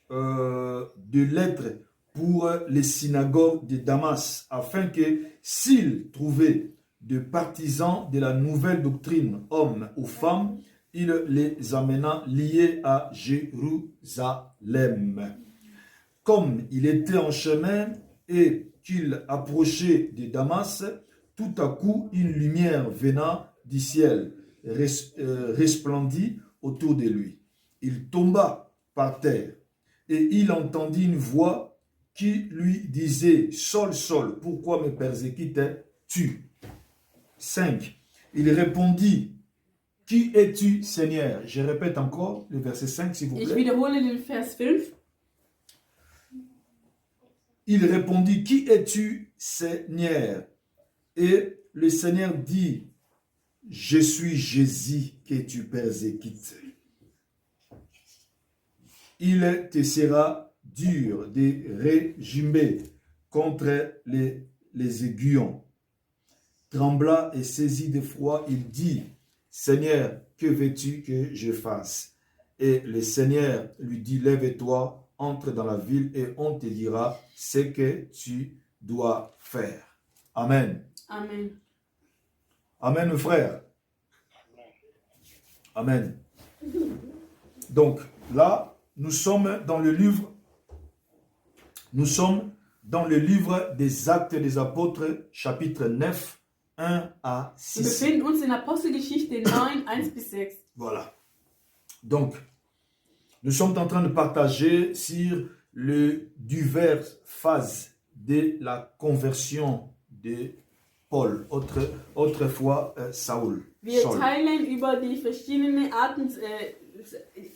de lettres pour les synagogues de Damas, afin que s'il trouvait de partisans de la nouvelle doctrine, hommes ou femmes, il les amena liés à Jérusalem. Comme il était en chemin et qu'il approchait de Damas, tout à coup une lumière venant du ciel resplendit autour de lui. Il tomba par terre et il entendit une voix qui lui disait « Saul, Saul, pourquoi me persécutes-tu » 5. Il répondit « Qui es-tu, Seigneur ?» Je répète encore le verset 5, s'il vous plaît. Ich wiederhole den Vers 5. Il répondit « Qui es-tu, Seigneur ?» Et le Seigneur dit « Je suis Jésus que tu persécutes. Il te sera dur de régimer contre les aiguillons. » Trembla et saisi d'effroi, il dit « Seigneur, que veux-tu que je fasse ?» Et le Seigneur lui dit « Lève-toi, entre dans la ville et on te dira ce que tu dois faire. » Amen. Amen. Amen, mes frères. Amen. Donc, là, nous sommes dans le livre des Actes des Apôtres, chapitre 9, 1 à Wir 6. befinden uns in Apostelgeschichte 9, 1 bis 6. Voilà. Donc, nous sommes en train de partager sur les diverses phases de la conversion de Paul, autrefois Saul. Wir Saul. teilen über die verschiedenen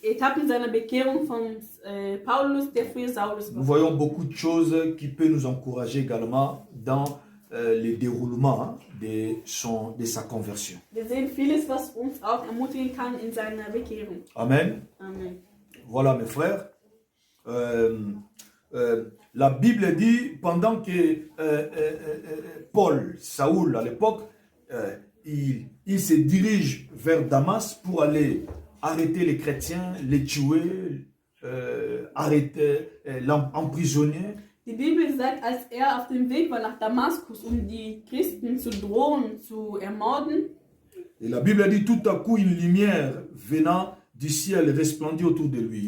Etappen seiner Bekehrung von Paulus, der früher Saulus Nous war. voyons beaucoup de choses qui peuvent nous encourager également dans le déroulement de sa conversion. Wir sehen vieles, was uns auch ermutigen kann in seiner Bekehrung. Amen. Amen. Voilà, mes frères. La Bible dit, pendant que Paul, Saoul à l'époque, il se dirige vers Damas pour aller arrêter les chrétiens, les tuer, emprisonner. Die Bibel sagt, als er auf dem Weg war nach Damaskus, um die Christen zu drohen, zu ermorden, Et la Bible dit, tout à coup, une lumière venant du ciel resplendit autour de lui.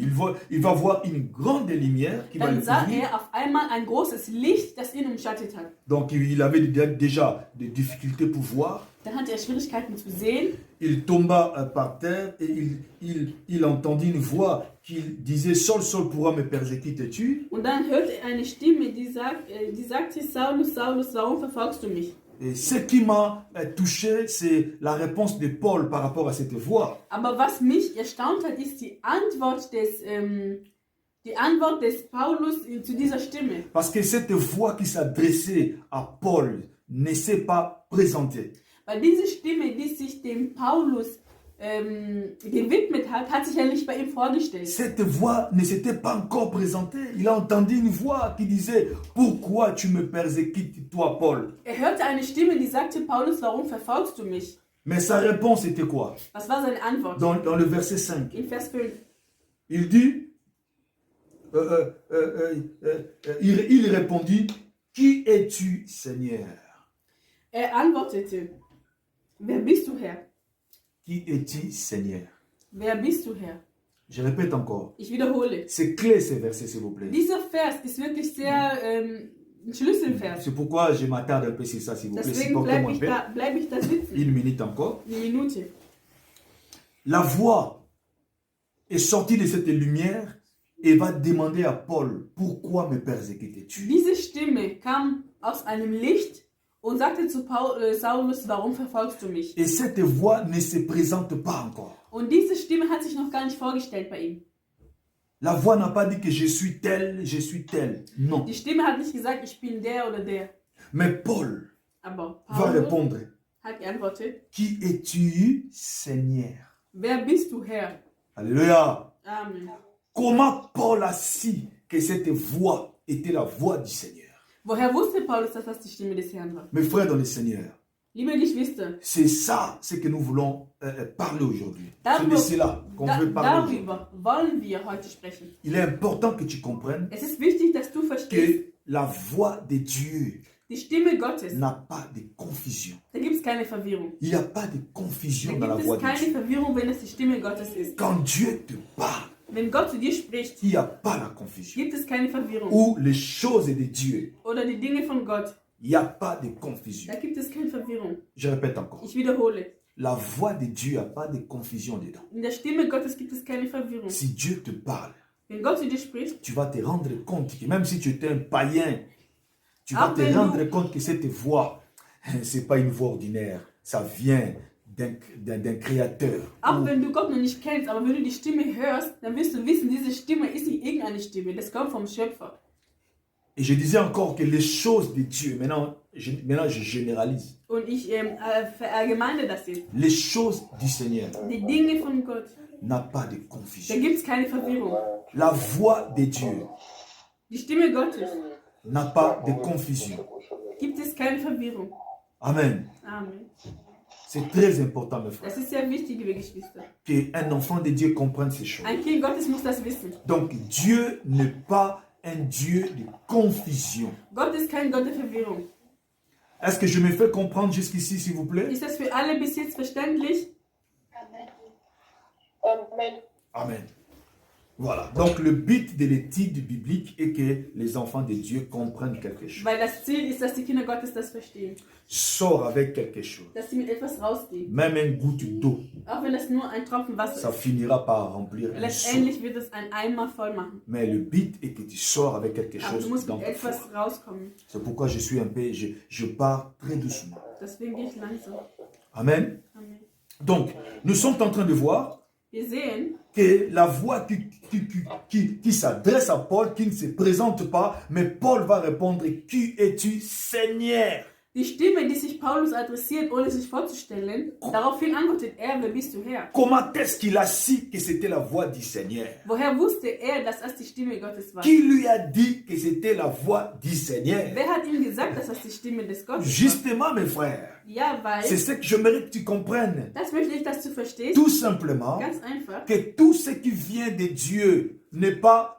Il va voir une grande lumière qui va le dann sah couvrir. er auf einmal ein großes Licht, das ihn umschattet hat. Donc, il avait déjà des difficultés pour voir. Dann hatte er Schwierigkeiten zu sehen. Il tomba par terre et il entendit une voix qui disait « Saul, Saul, pourquoi me persécutes-tu » Und dann hörte er eine Stimme, die sagte, Saulus, Saulus, warum verfolgst du mich? Et ce qui m'a touché, c'est la réponse de Paul par rapport à cette voix. Aber was mich erstaunt hat, ist die Antwort des Paulus zu dieser Stimme. Parce que cette voix qui s'adressait à Paul ne s'est pas présentée. Weil diese Stimme, die sich dem Paulus gewidmet hat, hat sich ja nicht bei ihm vorgestellt. Cette voix ne s'était pas encore présentée. Il a entendu une voix qui disait « Pourquoi tu me persécutes, toi, Paul ?» Er hörte eine Stimme, die sagte, Paulus, warum verfolgst du mich? Mais sa réponse était quoi? Was war seine Antwort? Dans le verset 5. In Vers 5. Il dit, il répondit, qui es-tu, Seigneur? Er antwortete, wer bist du, Herr? Qui es-tu, Seigneur? Wer bist du, Herr? Je répète encore. Ich wiederhole. C'est clé ce verset, s'il vous plaît. Dieser Vers ist wirklich sehr ein Schlüsselvers. C'est pourquoi je m'attarde un peu sur ça, s'il vous plaît. Deswegen Supportez-moi un peu. bleib ich da sitzen. Une minute encore. Eine Minute. La voix est sortie de cette lumière et va demander à Paul, pourquoi me persécutes-tu? Diese Stimme kam aus einem Licht und sagte zu Saulus, warum verfolgst du mich? Et cette voix ne se présente pas encore. Und diese Stimme hat sich noch gar nicht vorgestellt bei ihm. La voix n'a pas dit que je suis tel, non. Die Stimme hat nicht gesagt, ich bin der oder der. Mais Paul Aber va Paulus répondre, hat geantwortet, qui es-tu, Seigneur? wer bist du, Herr? Alléluia. Amen. Comment Paul a su que cette voix était la voix du Seigneur? Woher wusste Paulus, dass das die Stimme des Herrn war? Mes frères dans le Seigneur, Liebe Geschwister, C'est ça ce que nous voulons parler aujourd'hui. C'est de Darüber- cela qu'on veut parler aujourd'hui. darüber wollen wir heute sprechen. Il est important que tu comprennes Es ist wichtig, dass du verstehst, que la voix de Dieu die Stimme Gottes, n'a pas de confusion. da gibt es keine Verwirrung. Il n'y a pas de Da confusion dans la gibt voix es de keine Dieu. Verwirrung, wenn es die Stimme Gottes ist. Quand Dieu te parle, Wenn Gott zu dir spricht, il n'y a pas la confusion. gibt es keine Verwirrung. Ou les choses de Dieu, Oder die Dinge von Gott, il n'y a pas de confusion. da gibt es keine Verwirrung. Je répète encore. Ich wiederhole, La voix de Dieu, il n'y a pas de confusion dedans. in der Stimme Gottes gibt es keine Verwirrung. Si Dieu te parle, Wenn Gott zu dir spricht, tu vas te rendre compte que même si tu étais un païen, tu vas te Appelle-nous. rendre compte que cette voix, ce n'est pas une voix ordinaire. Ça vient d'un créateur. auch wenn du Gott noch nicht kennst, aber wenn du die Stimme hörst, dann wirst du wissen, diese Stimme ist nicht irgendeine Stimme, das kommt vom Schöpfer. Et je disais encore que les choses de Dieu, maintenant je généralise, Und ich verallgemeine das jetzt. les choses du Seigneur Die Dinge von Gott, n'a pas de da confusion. gibt es keine Verwirrung. La voix de Dieu Die Stimme Gottes, n'a pas de confusion. gibt es keine Verwirrung. Amen. Amen. C'est très important, mes frères, Das ist sehr wichtig, liebe Geschwister. qu'un enfant de Dieu comprenne ces choses. Ein Kind Gottes muss das wissen. Donc Dieu n'est pas un Dieu de confusion. Gott ist kein Gott der Verwirrung. Est-ce que je me fais comprendre jusqu'ici, s'il vous plaît? Ist das für alle bis jetzt verständlich? Amen. Amen. Voilà. Donc le but de l'étude biblique est que les enfants de Dieu comprennent quelque chose. Weil das Ziel ist, dass die Kinder Gottes das verstehen. Sors avec quelque chose. Dass sie mit etwas rausgehen. Même un goutte d'eau, Auch wenn das nur ein Tropfen Wasser ça ist. finira par remplir un seau. Letztendlich wird es ein Eimer voll machen. Mais le but est que tu sors avec quelque Aber du chose musst dans mit ta etwas foi. rauskommen. C'est pourquoi je suis un peu, je pars très doucement. Deswegen gehe ich langsam. Amen. Amen. Donc, nous sommes en train de voir Wir sehen, que la voix qui s'adresse à Paul, qui ne se présente pas, mais Paul va répondre, qui es-tu, Seigneur? die Stimme, die sich Paulus adressiert, ohne sich vorzustellen, daraufhin antwortet er, wer bist du Herr? Comment est-ce qu'il a su que c'était la voix du Seigneur? Woher wusste er, dass das die Stimme Gottes war? Qui lui a dit que c'était la voix du Seigneur? Wer hat ihm gesagt, dass das die Stimme des Gottes war? Justement, mes frères, Ja, c'est weil, ce que je mérite que tu comprennes. das möchte ich, dass du verstehst, Tout simplement, ganz einfach, que tout ce qui vient de Dieu n'est pas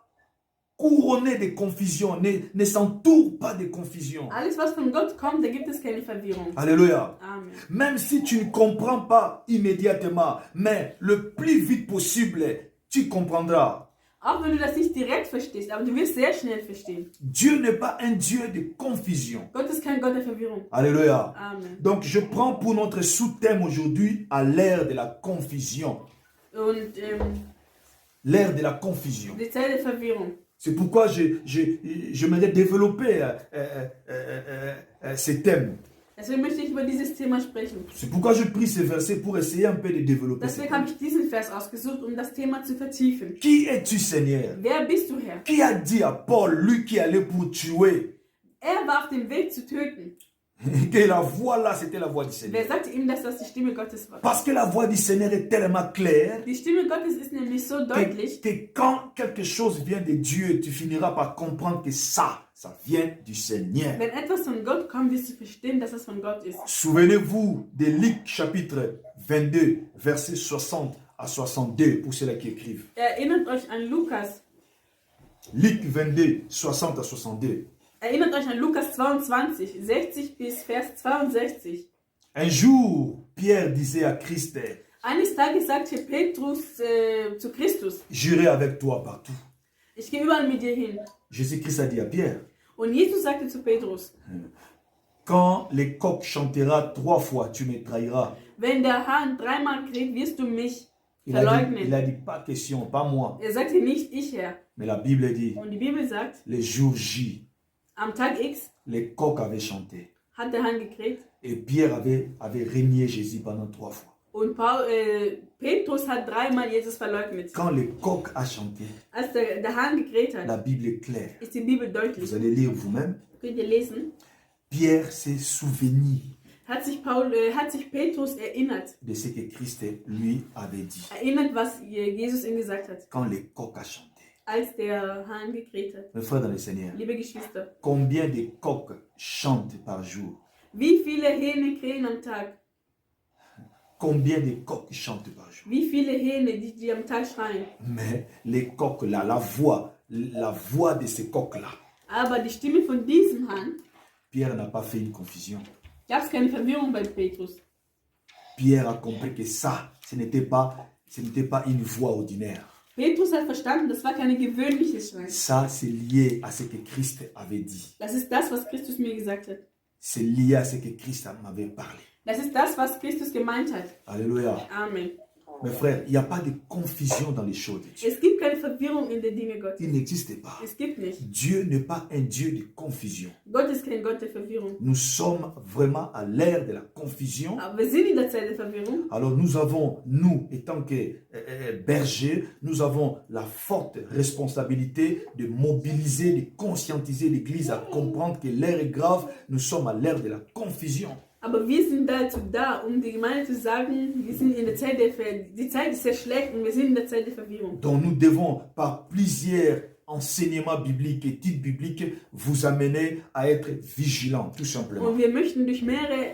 couronné de confusion, ne s'entoure pas de confusion. alles was von Gott kommt, da gibt es keine Verwirrung. Alléluia. Amen. Même si tu ne comprends pas immédiatement, mais le plus vite possible, tu comprendras. Auch wenn du das nicht direkt verstehst, aber du wirst sehr schnell verstehen. Dieu n'est pas un Dieu de confusion. Gott ist kein Gott der Verwirrung. Alléluia. Amen. Donc je prends pour notre sous-thème aujourd'hui à l'ère de la confusion. Und L'ère de la confusion. die Zeit der Verwirrung. C'est pourquoi j'aimerais développer ce thème. Deswegen möchte ich über dieses Thema sprechen. C'est pourquoi je prie ce verset pour essayer un peu de développer ce Deswegen thème. habe ich diesen Vers ausgesucht, um das Thema zu vertiefen. Qui es-tu, Seigneur? Wer bist du, Herr? Qui a dit à Paul, lui qui allait pour tuer, Er war auf dem Weg zu töten. que la voix là, c'était la voix du Seigneur? Wer sagte ihm, dass das die Stimme Gottes war? Parce que la voix du Seigneur est tellement claire Die Stimme Gottes ist nämlich so deutlich, que quand quelque chose vient de Dieu, tu finiras par comprendre que ça vient du Seigneur. wenn etwas von Gott kommt, wirst du verstehen, dass es von Gott ist. Souvenez-vous de Luc chapitre 22, versets 60 à 62, pour ceux-là qui écrivent. Erinnert euch an Lukas. Luc 22, 60 à 62. Erinnert euch an Lukas 22, 60 bis Vers 62. Un jour, Pierre disait à Christ, Eines Tages sagte Petrus zu Christus, j'irai avec toi partout. ich gehe überall mit dir hin. Jésus-Christ a dit à Pierre, Und Jesus sagte zu Petrus, quand le coq chantera 3 fois, tu me trahiras. wenn der Hahn dreimal kräht, wirst du mich Il a verleugnen. dit, pas question, pas moi. Er sagte nicht ich, Herr. Mais la Bible dit, Und die Bibel sagt, le jour J, am Tag X le coq avait chanté. hat der Hahn gekräht. Et Pierre avait régné Jésus pendant 3 fois. Und Petrus hat dreimal Jesus verleugnet. Quand le coq a chanté, Als der Hahn gekräht hat, la Bible est claire. ist die Bibel deutlich. Vous allez lire vous-même. Könnt ihr lesen? Pierre s'est souvenu Hat sich Petrus erinnert. de ce que Christ lui avait dit. Erinnert, was Jesus ihm gesagt hat, Quand le coq a chanté. als der Hahn gekräht hat. Mes frères dans le Seigneur, Liebe Geschwister, combien de coqs chantent par jour? Wie viele Hähne krähen am Tag? Combien de coqs chantent par jour? Wie viele Hähne, die am Tag schreien? Mais les coqs là, la voix de ces coqs là, Aber die Stimme von diesem Hahn, Pierre n'a pas fait une confusion. gab es keine Verwirrung bei Petrus. Pierre a compris que ça, ce n'était pas une voix ordinaire. Petrus hat verstanden, das war keine gewöhnliche Schreien. Ça, c'est lié à ce que Christ avait dit. Das ist das, was Christus mir gesagt hat. C'est lié à ce que Christ m'avait parlé. Das ist das, was Christus gemeint hat. Alléluia. Amen. Mes frères, il n'y a pas de confusion dans les choses de Dieu. Es gibt keine Verwirrung in den Dingen Gottes. Il n'existe pas. Es gibt nicht. Dieu n'est pas un Dieu de confusion. Gott ist kein Gott der Verwirrung. Nous sommes vraiment à l'ère de la confusion. Aber wir sind in der Zeit der Verwirrung. Alors nous, étant que bergers, nous avons la forte responsabilité de mobiliser, de conscientiser l'Église à comprendre que l'ère est grave. Nous sommes à l'ère de la confusion. Aber wir sind dazu da, die Gemeinde zu sagen, wir sind in der Zeit die Zeit ist sehr schlecht und wir sind in der Zeit der Verwirrung. Donc nous devons, par plusieurs enseignements bibliques, études bibliques, vous amener à être vigilants, tout simplement. Und wir möchten durch mehrere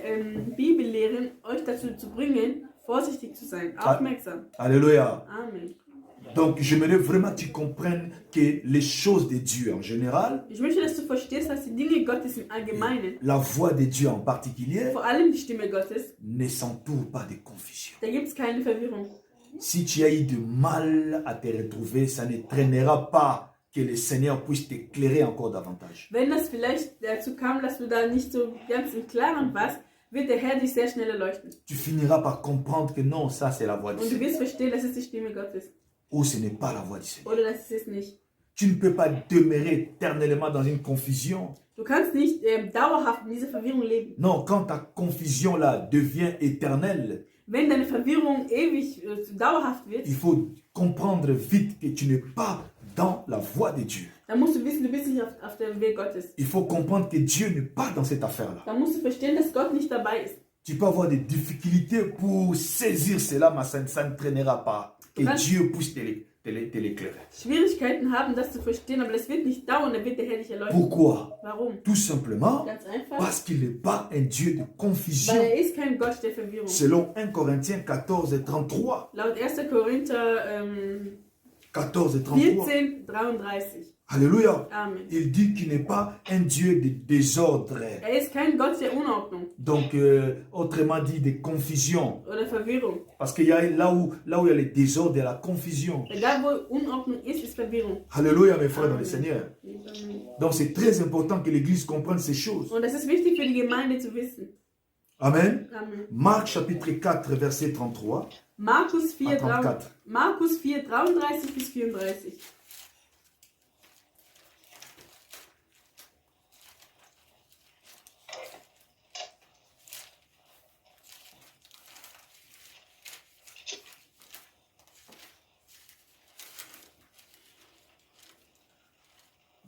Bibellehren euch dazu zu bringen, vorsichtig zu sein, aufmerksam. Alléluia. Amen. Donc j'aimerais vraiment que tu comprennes que les choses de Dieu en général, Ich möchte, dass du verstehst, dass die Dinge Gottes im Allgemeinen, la voix de Dieu en particulier, vor allem die Stimme Gottes, ne s'entoure pas de confusion. da gibt es keine Verwirrung. Si tu as eu du mal à te retrouver, ça ne traînera pas que le Seigneur puisse t'éclairer encore davantage. Wenn das vielleicht dazu kam, dass du da nicht so ganz im Klaren warst, wird der Herr dich sehr schnell erleuchten. Tu finiras par comprendre que non, ça c'est la voix du Und du Seigneur. wirst verstehen, das ist die Stimme Gottes. Ou ce n'est pas la voix du Seigneur. Oder das ist es nicht. Tu ne peux pas demeurer éternellement dans une confusion. Du kannst nicht dauerhaft in dieser Verwirrung leben. Non, quand ta confusion là devient éternelle, Wenn deine Verwirrung ewig dauerhaft wird, il faut comprendre vite que tu n'es pas dans la voie de Dieu. dann musst du wissen, du bist nicht auf dem Weg Gottes. Il faut comprendre que Dieu n'est pas dans cette affaire-là. Dann musst du verstehen, dass Gott nicht dabei ist. Tu peux avoir des difficultés pour saisir cela, mais ça ne traînera pas. Que Dieu puisse te l'éclairer. Schwierigkeiten haben, das zu verstehen, aber das wird nicht dauern, dann wird der Herr dich erleuchten. Pourquoi? Warum? Tout simplement Ganz einfach. parce qu'il n'est pas un Dieu de confusion. Weil er ist kein Gott der Verwirrung. Selon 1 Corinthiens 14 et 33. Laut 1. Korinther 14 et 33. 14, 33. Alléluia. Amen. Il dit qu'il n'est pas un Dieu de désordre. Er ist kein Gott der Unordnung Donc, autrement dit, de confusion. oder Verwirrung. Parce qu'il y a là où il y a le désordre, il y a la confusion. Da, wo Unordnung ist Verwirrung. Alléluia, mes frères dans le Seigneur. Amen. Donc, c'est très important que l'Église comprenne ces choses. Und das ist wichtig für die Gemeinde zu wissen. Amen. Amen. Marc chapitre 4, verset 33 Markus 4, à 34. Markus 4, 33 bis 34.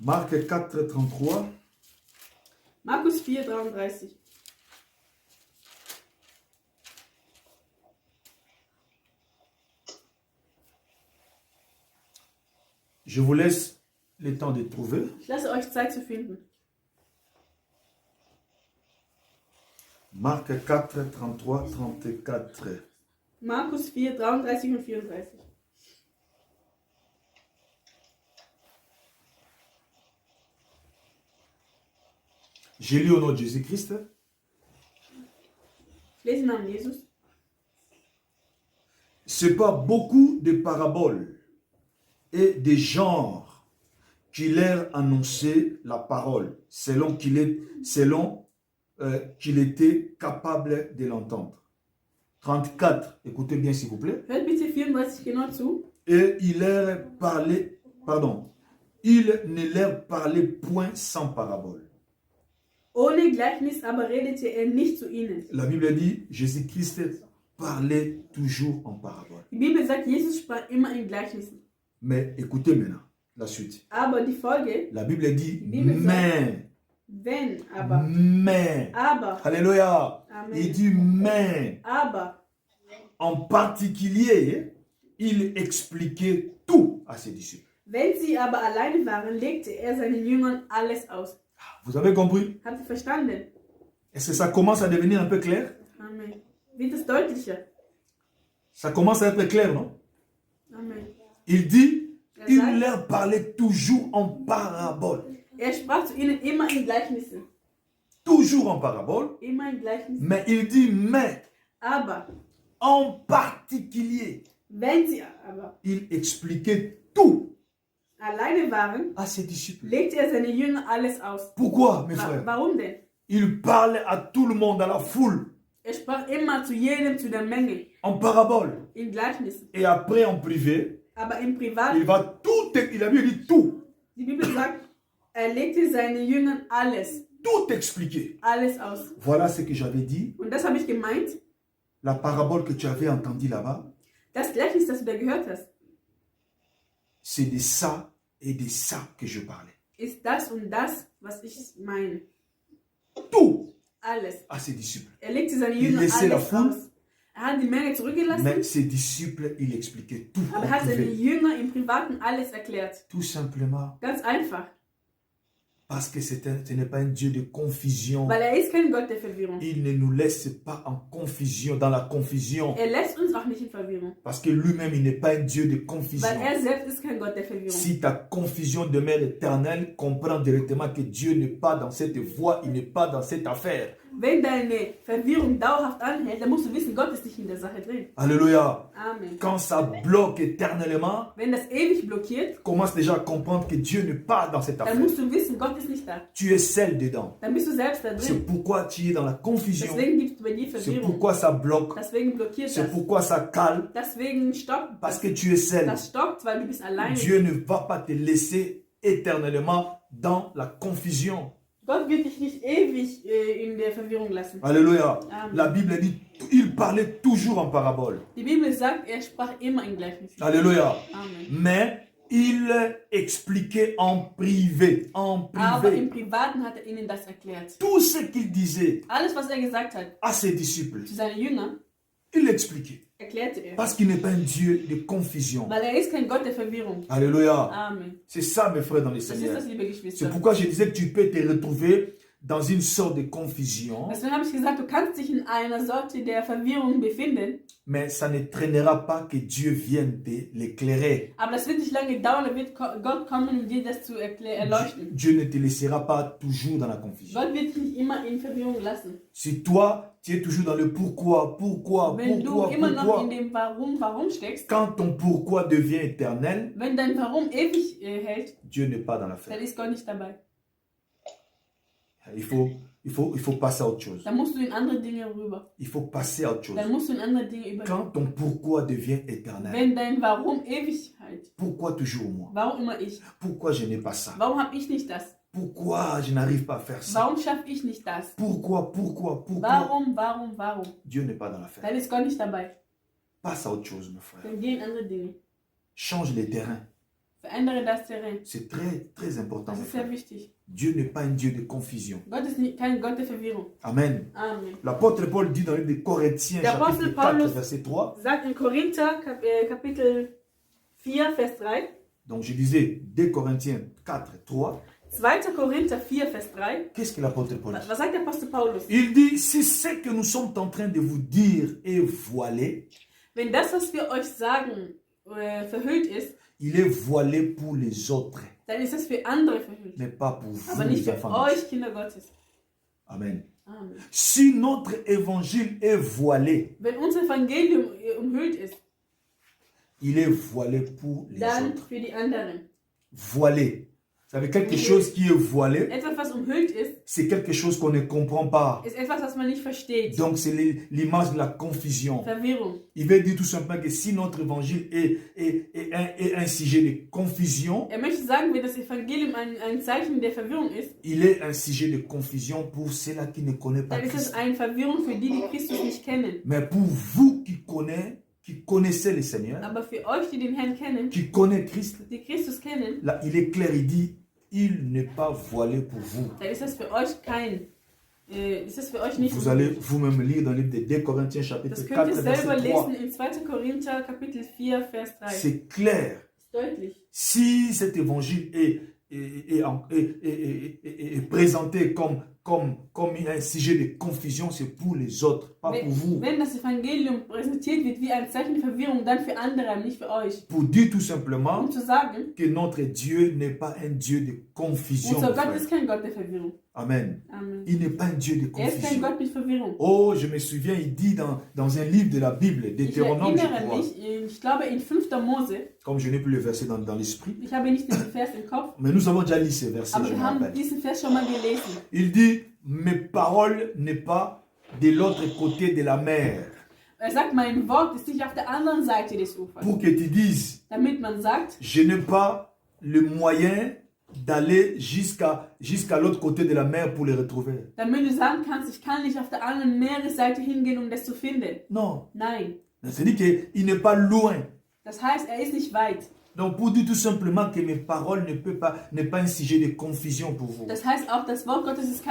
Marc 4, 33. Markus 4, 33. Je vous laisse le temps de trouver. Ich lasse euch Zeit zu finden. Marc 4, 33, 34. Markus 4, 33 und 34. J'ai lu au nom de Jésus-Christ. Ich lese im Namen Jesus. C'est pas beaucoup de paraboles et des genres qui leur annonçaient la parole, selon qu'il était capable de l'entendre. 34, écoutez bien s'il vous plaît. Hört bitte 34 genau zu. Et il ne leur parlait point sans parabole. Ohne Gleichnis aber redete er nicht zu ihnen. La Bible dit, Jésus-Christ parlait toujours en parabole. Die Bibel sagt, Jesus sprach immer in Gleichnissen. Mais écoutez maintenant la suite. Aber die Folge, La Bible dit, Bible mais, wenn, aber, mais. Alléluia. Amen. Il dit, mais. Aber, En particulier, il expliquait tout à ses disciples. wenn sie aber alleine waren, legte er seinen Jüngern alles aus. Vous avez compris? Habt ihr verstanden? Est-ce que ça commence à devenir un peu clair? Amen. Wird es deutlicher? Ça commence à être clair, non? Amen. Il dit, Er il sagt, leur parlait toujours en parabole. er sprach zu ihnen immer in Gleichnissen. Toujours en parabole. Immer in Gleichnissen. Mais il dit, mais Aber, en particulier, wenn sie aber il expliquait tout alleine waren, à ses disciples. legte er seine Jünger alles aus. Pourquoi, mes frères? Warum denn? Il parlait à tout le monde, à la foule, Er sprach immer zu jedem, zu der Menge, en parabole. in Gleichnissen. Et après, en privé, Aber im Privat, il va tout, il a bien dit tout, die Bibel sagt, er legte seinen Jüngern tout expliquer. alles aus. Voilà ce que j'avais dit. Und das habe ich gemeint, La parabole que tu avais entendue là-bas, das Gleichnis, das du da gehört hast, c'est de ça et de ça que je parlais. ist das und das, was ich meine. Tout Alles. à ses disciples. Er legte seine Il Jünger laissait la alles foule. aus. Er hat die Menge zurückgelassen, Mais ses disciples, il expliquait tout aber en er hat seine privé. Jünger im Privaten alles erklärt. Tout simplement Ganz einfach. parce que ce n'est pas un Dieu de confusion. Weil er ist kein Gott der Verwirrung. Il ne nous laisse pas en confusion, dans la confusion. Er lässt uns auch nicht in Verwirrung. Parce que lui-même, il n'est pas un Dieu de confusion. Weil er selbst ist kein Gott der Verwirrung. Si ta confusion demeure éternelle, comprends directement que Dieu n'est pas dans cette voie, il n'est pas dans cette affaire. Wenn deine Verwirrung dauerhaft anhält, dann musst du wissen, Gott ist nicht in der Sache drin. Alléluia. Amen. Quand ça bloque éternellement, Wenn das ewig blockiert, commence déjà à comprendre que Dieu n'est pas dans cette dann affaire. musst du wissen, Gott ist nicht da. Tu es celle dedans. Dann bist du selbst da C'est drin. pourquoi tu es dans la confusion. Deswegen gibt es bei dir C'est Verwirrung. pourquoi ça bloque. Deswegen blockiert C'est das. pourquoi ça cale. Deswegen stoppt Parce que tu es celle. das stoppt, weil du bist alleine. Dieu ne va pas te laisser éternellement dans la confusion. Gott wird dich nicht ewig in der Verwirrung lassen. Alléluia. Amen. La Bible dit, il parlait toujours en parabole. Die Bibel sagt, er sprach immer in Gleichnissen. Alléluia. Amen. Mais il expliquait en privé. En Aber privé. im Privaten hat er ihnen das erklärt. Tout ce qu'il disait Alles, was er gesagt hat à ses disciples, zu seinen Jüngern, il l'expliquait. erklärte er. Parce qu'il n'est pas un Dieu de confusion. Weil er ist kein Gott der Verwirrung. Alléluia. Amen. C'est ça, mes frères dans le Das ist Seigneur. das, liebe C'est Geschwister. pourquoi je disais que tu peux te retrouver dans une sorte de confusion, Deswegen habe ich gesagt, du kannst dich in einer Sorte der Verwirrung befinden, mais ça ne traînera pas que Dieu vienne te l'éclairer. aber das wird nicht lange dauern, da wird Gott kommen, um dir das zu erleuchten. Dieu ne te laissera pas toujours dans la confusion. Gott wird dich nicht immer in Verwirrung lassen. Si toi, tu es toujours dans le pourquoi, Wenn du immer noch pourquoi, in dem Warum steckst, quand ton pourquoi devient éternel, wenn dein Warum ewig hält, Dieu n'est pas dans l'affaire. dann ist Gott nicht dabei. Il faut passer à autre chose. Dann musst du in andere Dinge rüber. Il faut passer à autre chose. Dann musst du in andere Dinge übergehen. Quand ton pourquoi devient éternel, Wenn dein Warum ewig hält, pourquoi toujours moi? warum immer ich? Pourquoi je n'ai pas ça? Warum habe ich nicht das? Pourquoi je n'arrive pas à faire ça? Warum schaffe ich nicht das? Pourquoi? Warum? Dieu n'est pas dans l'affaire. Dann ist Gott nicht dabei. Passe à autre chose, mes frères. Dann geh in andere Dinge. Change les terrains. Verändere das Terrain. C'est très, très important, Das mes ist sehr frères. wichtig. Dieu n'est pas un Dieu de confusion. Gott ist nicht, kein Gott der Verwirrung. Amen. Amen. L'apôtre Paul dit dans le livre des Corinthiens, Der chapitre Apostel 4, Paulus verset 3. sagt in Korinther, Kapitel 4, Vers 3. Donc je disais, 2 Corinthiens 4, 3. 2. Korinther 4, Vers 3. Qu'est-ce que l'apôtre Paul dit? Was sagt der Apostel Paulus? Il dit, si ce que nous sommes en train de vous dire est voilé, Wenn das, was wir euch sagen, verhüllt ist, il est voilé pour les autres, dann ist das für andere verhüllt. mais pas pour vous, Aber nicht les für enfants de Dieu. euch, Kinder Gottes. Amen. Amen. Si notre évangile est voilé, Wenn unser Evangelium umhüllt ist, il est voilé pour les dann autres. für die anderen. Voilé. Vous savez, quelque chose qui est voilé, Etwas, was umhüllt ist, c'est quelque chose qu'on ne comprend pas. ist etwas, was man nicht versteht. Donc c'est l'image de la confusion. Verwirrung. Il veut dire tout simplement que si notre évangile est un sujet de confusion, Er möchte sagen, wenn das Evangelium ein Zeichen der Verwirrung ist, il est un sujet de confusion pour ceux-là qui ne connaissent pas dann ist es Christ. eine Verwirrung für die, die Christus nicht kennen. Mais pour vous qui connaissez le Seigneur, Aber für euch, die den Herrn kennen, qui connaissent Christ, die Christus kennen, là, il est clair, il dit, il n'est pas voilé pour vous. dann ist das für euch ist das für euch nicht. Vous allez vous-même lire dans le livre de 2 Corinthiens chapitre Das 4, könnt ihr selber verset 3. lesen in 2. Korinther Kapitel 4, Vers 3. C'est clair. Ist deutlich. Si cet évangile est présenté comme comme un sujet de confusion, c'est pour les autres, pas pour vous. Wenn das Evangelium präsentiert wird wie ein Zeichen der Verwirrung, dann für andere, nicht für euch. Pour dire tout simplement Zu sagen, que notre Dieu n'est pas un Dieu de confusion. unser Gott Frère. ist kein Gott der Verwirrung. Amen. Amen. Il n'est pas un Dieu de Er ist kein confusion. Gott mit Verwirrung. Oh, je me souviens, il dit dans un livre de la Bible, Ich Deutéronome, je erinnere crois, mich, ich glaube in 5. Mose, comme je n'ai plus le verset dans l'esprit, ich habe nicht diesen Vers im Kopf, mais nous avons déjà lu ce verset, aber je wir me haben rappelle. diesen Vers schon mal gelesen. Il dit, mes paroles n'est pas de l'autre côté de la mer. Er sagt, mein Wort ist nicht auf der anderen Seite des Ufers. Pour que tu dises, Damit man sagt, je n'ai pas le moyen d'aller jusqu'à l'autre côté de la mer pour les retrouver. damit du sagen kannst, ich kann nicht auf der anderen Meeresseite hingehen, um das zu finden. Non. Nein. C'est-à-dire qu'il n'est pas loin. Das heißt, er ist nicht weit. Donc pour dire tout simplement que mes paroles n'est pas un sujet de confusion pour vous. Das heißt auch, das Wort Gottes ist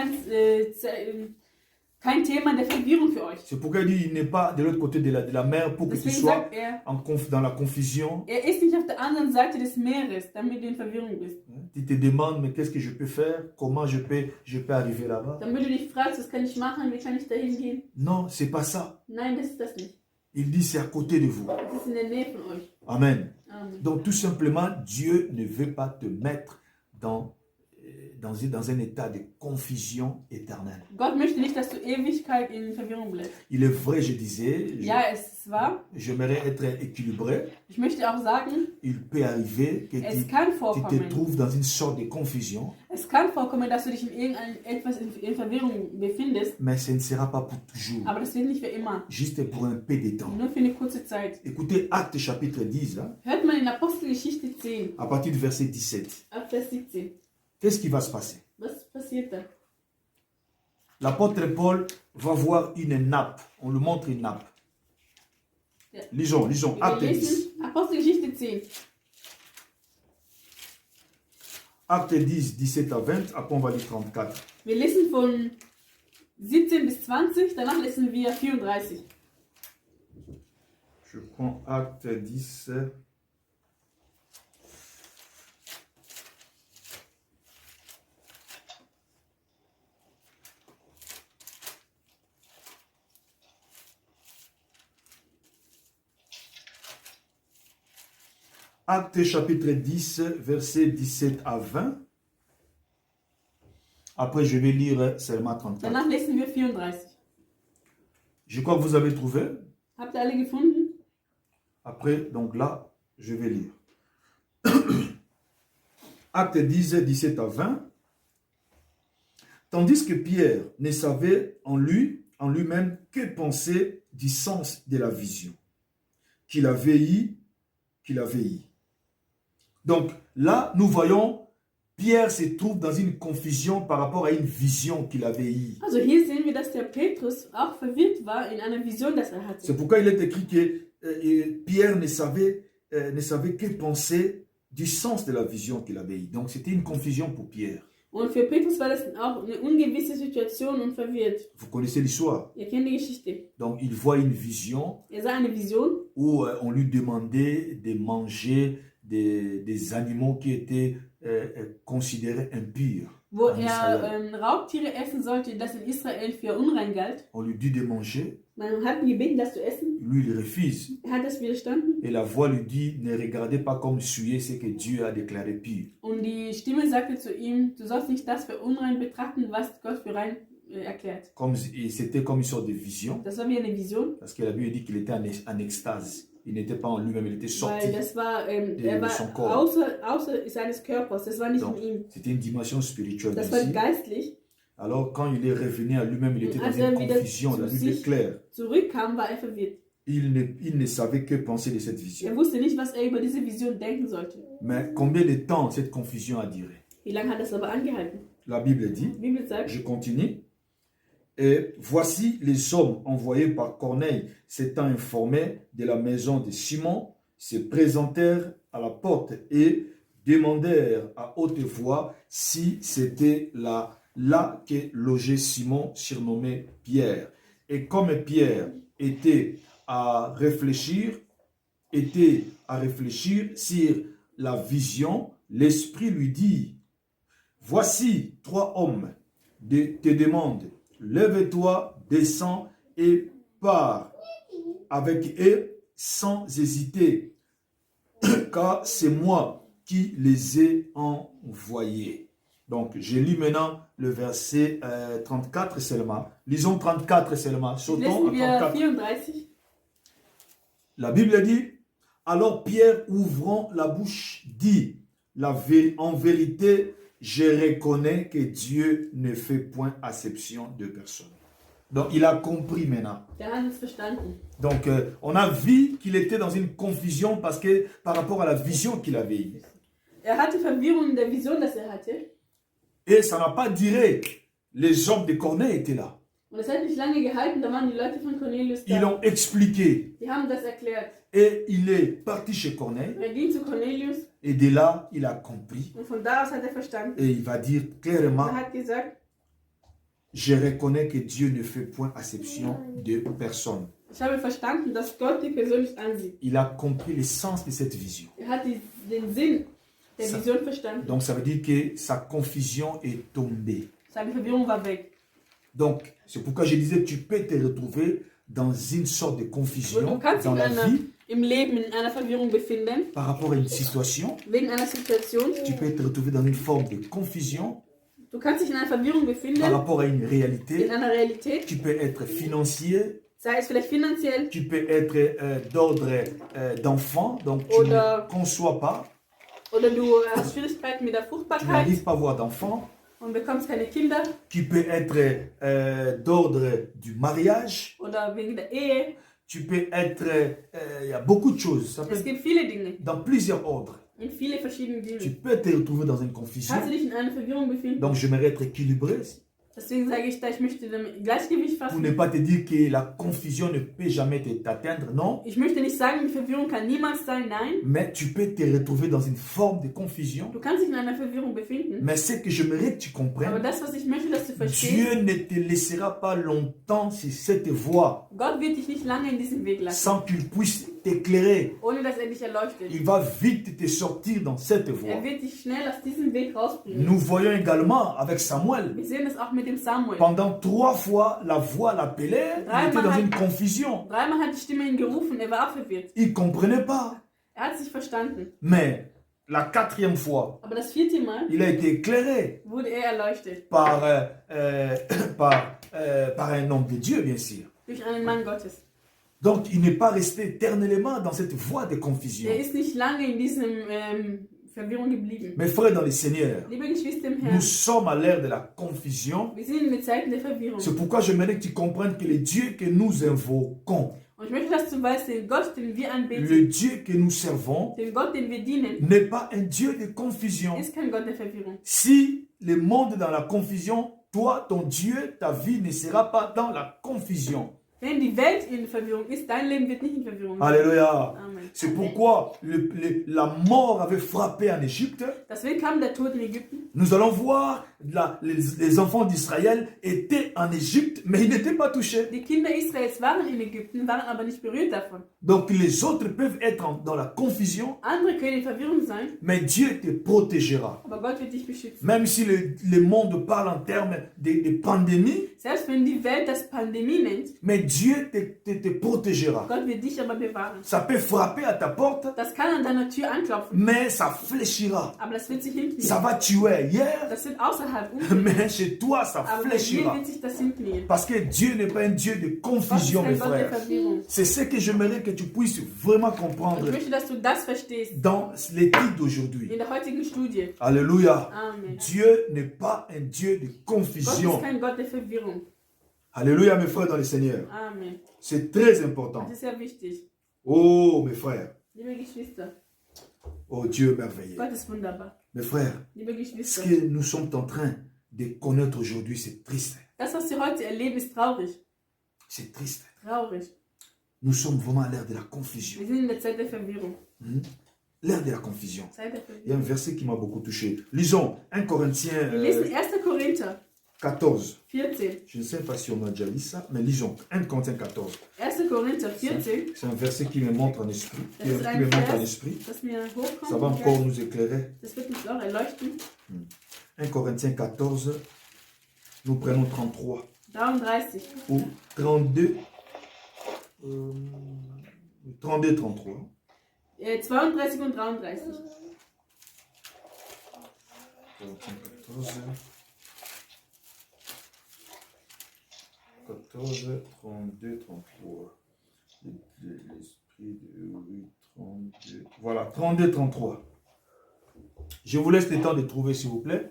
kein Thema der Verwirrung für euch. C'est pourquoi il dit il n'est pas de l'autre côté de la mer pour que tu Deswegen sois sagt er, dans la confusion. er ist nicht auf der anderen Seite des Meeres, damit du in Verwirrung bist. Tu te demandes mais qu'est-ce que je peux faire? Comment je peux arriver là-bas? Damit du dich fragst, was kann ich machen, wie kann ich da hingehen? Non, c'est pas ça. Nein, das ist das nicht. Il dit c'est à côté de vous. Das ist in der Nähe von euch. Amen. Amen. Donc tout simplement, Dieu ne veut pas te mettre dans un état de confusion éternelle. Gott möchte nicht, dass du Ewigkeit in Verwirrung bleibst. Il est vrai, je disais, Ja, es ist wahr. j'aimerais être équilibré. Ich möchte auch sagen, Il peut arriver que es kann tu te vorkommen. trouves dans une sorte de confusion, Es kann vorkommen, dass du dich in etwas in Verwirrung befindest, mais ce ne sera pas pour toujours, aber das wird nicht für immer. juste pour un peu de temps. Nur für eine kurze Zeit. Écoutez Actes chapitre 10, hein, Hört man in Apostelgeschichte 10, à partir du verset 17. ab Vers 17. Qu'est-ce qui va se passer? Was passiert da? L'apôtre Paul va voir une nappe. On lui montre une nappe. Ja. Lisons, Wir Acte 10. lesen Apostelgeschichte 10. Acte 10, 17 à 20, après on va lire 34. Wir lesen von 17 bis 20, danach lesen wir 34. Je prends Acte 10. Acte chapitre 10, versets 17 à 20. Après, je vais lire seulement 34. Danach lesen wir 34. Je crois que vous avez trouvé. Habt ihr alle gefunden? Après, donc là, je vais lire. Acte 10, 17 à 20. Tandis que Pierre ne savait en lui-même que penser du sens de la vision qu'il avait eu. Donc là, nous voyons, Pierre se trouve dans une confusion par rapport à une vision qu'il avait eue. Also hier sehen wir, dass der Petrus auch verwirrt war in einer Vision, das er hatte. C'est pourquoi il est écrit que Pierre ne savait que penser du sens de la vision qu'il avait eue. Donc c'était une confusion pour Pierre. Und für Petrus war das auch eine ungewisse Situation und verwirrt. Vous connaissez l'histoire. Ihr kennt die Geschichte. Donc il voit une vision Er sah eine Vision, où on lui demandait de manger des animaux qui étaient considérés impurs. wo en Israël. Raubtiere essen sollte, das in Israel für unrein galt. On lui dit de manger, Man hat ihn gebeten, das zu essen. lui il refuse. Er hat das widerstanden. Et la voix lui dit, ne regardez pas comme souillé ce que Dieu a déclaré pur. Und die Stimme sagte zu ihm, du sollst nicht das für unrein betrachten, was Gott für rein erklärt. C'était comme une sorte de vision, Das war wie eine Vision, parce que la Bible dit qu'il était en extase. Il n'était pas en lui-même, il était sorti. weil das war, de er son war corps. außer seines Körpers, das war nicht Donc, in ihm. c'était une dimension spirituelle Das war aussi. geistlich. Alors, quand il est revenu à lui-même, il était dans Als er une wieder confusion, zu la Bible sich déclare. zurückkam, war er verwirrt. Il ne savait que penser de cette Er vision. wusste nicht, was er über diese Vision denken sollte. Mais combien de temps cette confusion a duré? Wie lange hat das aber angehalten? La Bible dit, Die Bibel sagt, je continue, et voici les hommes envoyés par Corneille s'étant informés de la maison de Simon, se présentèrent à la porte et demandèrent à haute voix si c'était là que logeait Simon, surnommé Pierre. Et comme Pierre était à réfléchir sur la vision, l'Esprit lui dit, voici 3 hommes te demande, lève-toi, descends et pars avec eux sans hésiter, car c'est moi qui les ai envoyés. Donc, je lis maintenant le verset 34 seulement. Lisons 34 seulement. Sautons Lesen à wir 34. 34. La Bible dit, alors Pierre, ouvrant la bouche, dit, en vérité, je reconnais que Dieu ne fait point acception de personne. Donc, il a compris maintenant. Der hat es verstanden. Donc, on a vu qu'il était dans une confusion parce que par rapport à la vision qu'il avait eue. Er hatte Verwirrung in der Vision, das er hatte. Et ça n'a pas duré. Les hommes de Corneille étaient là. Und es hat nicht lange gehalten, da waren die Leute von Cornelius Ils da. l'ont expliqué. Die haben das erklärt. Et il est parti chez Corneille. Er ging zu Cornelius Et de là, il a compris. und von da aus hat er verstanden. Et il va dire clairement, Er hat gesagt, je reconnais que Dieu ne fait point acception de personne. ich habe verstanden, dass Gott die Person nicht ansieht. Il a compris le sens de cette vision. Er hat den Sinn der Ça- Vision verstanden. Donc, ça veut dire que sa confusion est tombée. Seine Verwirrung war weg. Donc, c'est pourquoi je disais, tu peux te retrouver dans une sorte de Und confusion du kannst dans dich la vie im Leben in einer Verwirrung befinden, par rapport à une situation. wegen einer Situation. Tu peux te retrouver dans une forme de confusion Du kannst dich in einer Verwirrung par befinden, rapport à une réalité. in einer Realität, Tu peux être financier, sei es vielleicht finanziell tu peux être d'ordre d'enfant, donc tu Oder- ne conçois pas, oder du hast Schwierigkeiten mit der tu Fruchtbarkeit n'arrives pas à avoir d'enfant. und bekommst keine Kinder Tu peux être d'ordre du mariage, oder wegen der Ehe. tu peux être, il y a beaucoup de choses, ça peut Es être gibt viele Dinge, dans plusieurs ordres. in viele verschiedene Tu Dinge. peux te retrouver dans une confusion. Kannst du dich in einer Verwirrung befinden? Donc j'aimerais être équilibré Deswegen sage ich da, ich möchte im Gleichgewicht pour fassen. ne pas te dire que la confusion ne peut jamais t'atteindre, non. Ich möchte nicht sagen, die Verwirrung kann niemals sein, nein. Mais tu peux te retrouver dans une forme de confusion. Du kannst dich in einer Verwirrung befinden. Mais ce que j'aimerais que tu Aber comprennes, das, was ich möchte, dass du verstehst, Dieu ne te laissera pas longtemps sur cette voie Gott wird dich nicht lange in diesem Weg lassen, sans qu'il puisse t'éclairer. ohne dass er dich erleuchtet. Il va vite te sortir dans cette voie. Er wird dich schnell aus diesem Weg rausbringen. Nous voyons également avec Samuel. Wir sehen das auch mit dem Samuel. Pendant 3 fois, la voix l'appelait, il était dans une confusion. Dreimal hat die Stimme ihn gerufen, er war auch verwirrt. Il ne comprenait pas. Er hat sich verstanden. Mais la 4e fois, Aber das 4. Mal il a été éclairé wurde er erleuchtet. par, par un homme de Dieu, bien sûr. Durch einen Mann Gottes. Donc, il n'est pas resté éternellement dans cette voie de confusion. Er ist nicht lange in diesem Verwirrung geblieben. Mes frères dans le Seigneur, Liebe Geschwister im nous Herrn, sommes à l'ère de la confusion. wir sind in den Zeiten der Verwirrung. C'est pourquoi j'aimerais que tu comprennes que le Dieu que nous invoquons, Und ich möchte, dass du weißt, den Gott, den wir anbeten, le Dieu que nous servons, den Gott, den wir dienen, n'est pas un Dieu de confusion. ist kein Gott der Verwirrung. Si le monde est dans la confusion, toi, ton Dieu, ta vie ne sera pas dans la confusion. Wenn die Welt in Verwirrung ist, dein Leben wird nicht in Verwirrung sein. Alléluia. Amen. C'est pourquoi la mort avait frappé en Égypte. Deswegen kam der Tod in Ägypten. Nous allons voir, les enfants d'Israël étaient en Égypte, mais ils n'étaient pas touchés. Die Kinder Israels waren in Ägypten, waren aber nicht berührt davon. Donc les autres peuvent être dans la confusion, Andere können in Verwirrung sein, mais Dieu te protégera. aber Gott wird dich beschützen. Même si le monde parle en termes de pandémie, Selbst wenn die Welt das Pandemie nennt, mais Dieu te protégera. Gott wird dich aber bewahren. Ça peut frapper à ta porte, Das kann an deiner Tür anklopfen, mais ça fléchira. aber das wird sich hinknien. Ça va tuer hier, Das wird außerhalb unknien. mais chez toi, ça Aber bei dir fléchira. wird sich das hinknien. Parce que Dieu n'est pas un Dieu de Gott ist confusion, mes kein Gott der frères. Verwirrung. C'est ce que j'aimerais que tu puisses vraiment Und comprendre ich möchte, dass du das verstehst dans l'étude d'aujourd'hui. in der heutigen Studie. Alléluia. Amen. Dieu n'est pas un Dieu de Gott ist confusion. kein Gott der Verwirrung. Alléluia, mes frères dans le Seigneur. Amen. C'est très important. Das ist sehr wichtig. Oh, mes frères. Liebe Geschwister, Oh, Dieu merveilleux. Gott ist wunderbar. Mes frères, Liebe ce Geschwister, que nous sommes en train de connaître aujourd'hui, c'est triste. das, was Sie heute erleben, ist traurig. C'est triste. Traurig. Nous sommes vraiment à l'ère de la confusion. Wir sind in der Zeit der Verwirrung. L'ère de la confusion. Zeit der Il y a un Verwirrung. verset qui m'a beaucoup touché. Lisons 1 Corinthiens Wir lesen 1. Korinther 14. 14. Je ne sais pas si on a déjà lu ça, mais lisons 1 Corinthiens 14. 1. Korinther 14, C'est un verset qui me montre en esprit. Das ist Qui ein me montre en Vers, esprit. das mir Ça va hochkommt. encore nous éclairer. Das wird uns auch erleuchten. 1 Corinthiens 14, Nous prenons 33 33. ou 32. 32, 33. 32 und 33. 14, 32, 33. L'esprit de oui, 32. Voilà, 32, 33. Je vous laisse le temps de trouver, s'il vous plaît.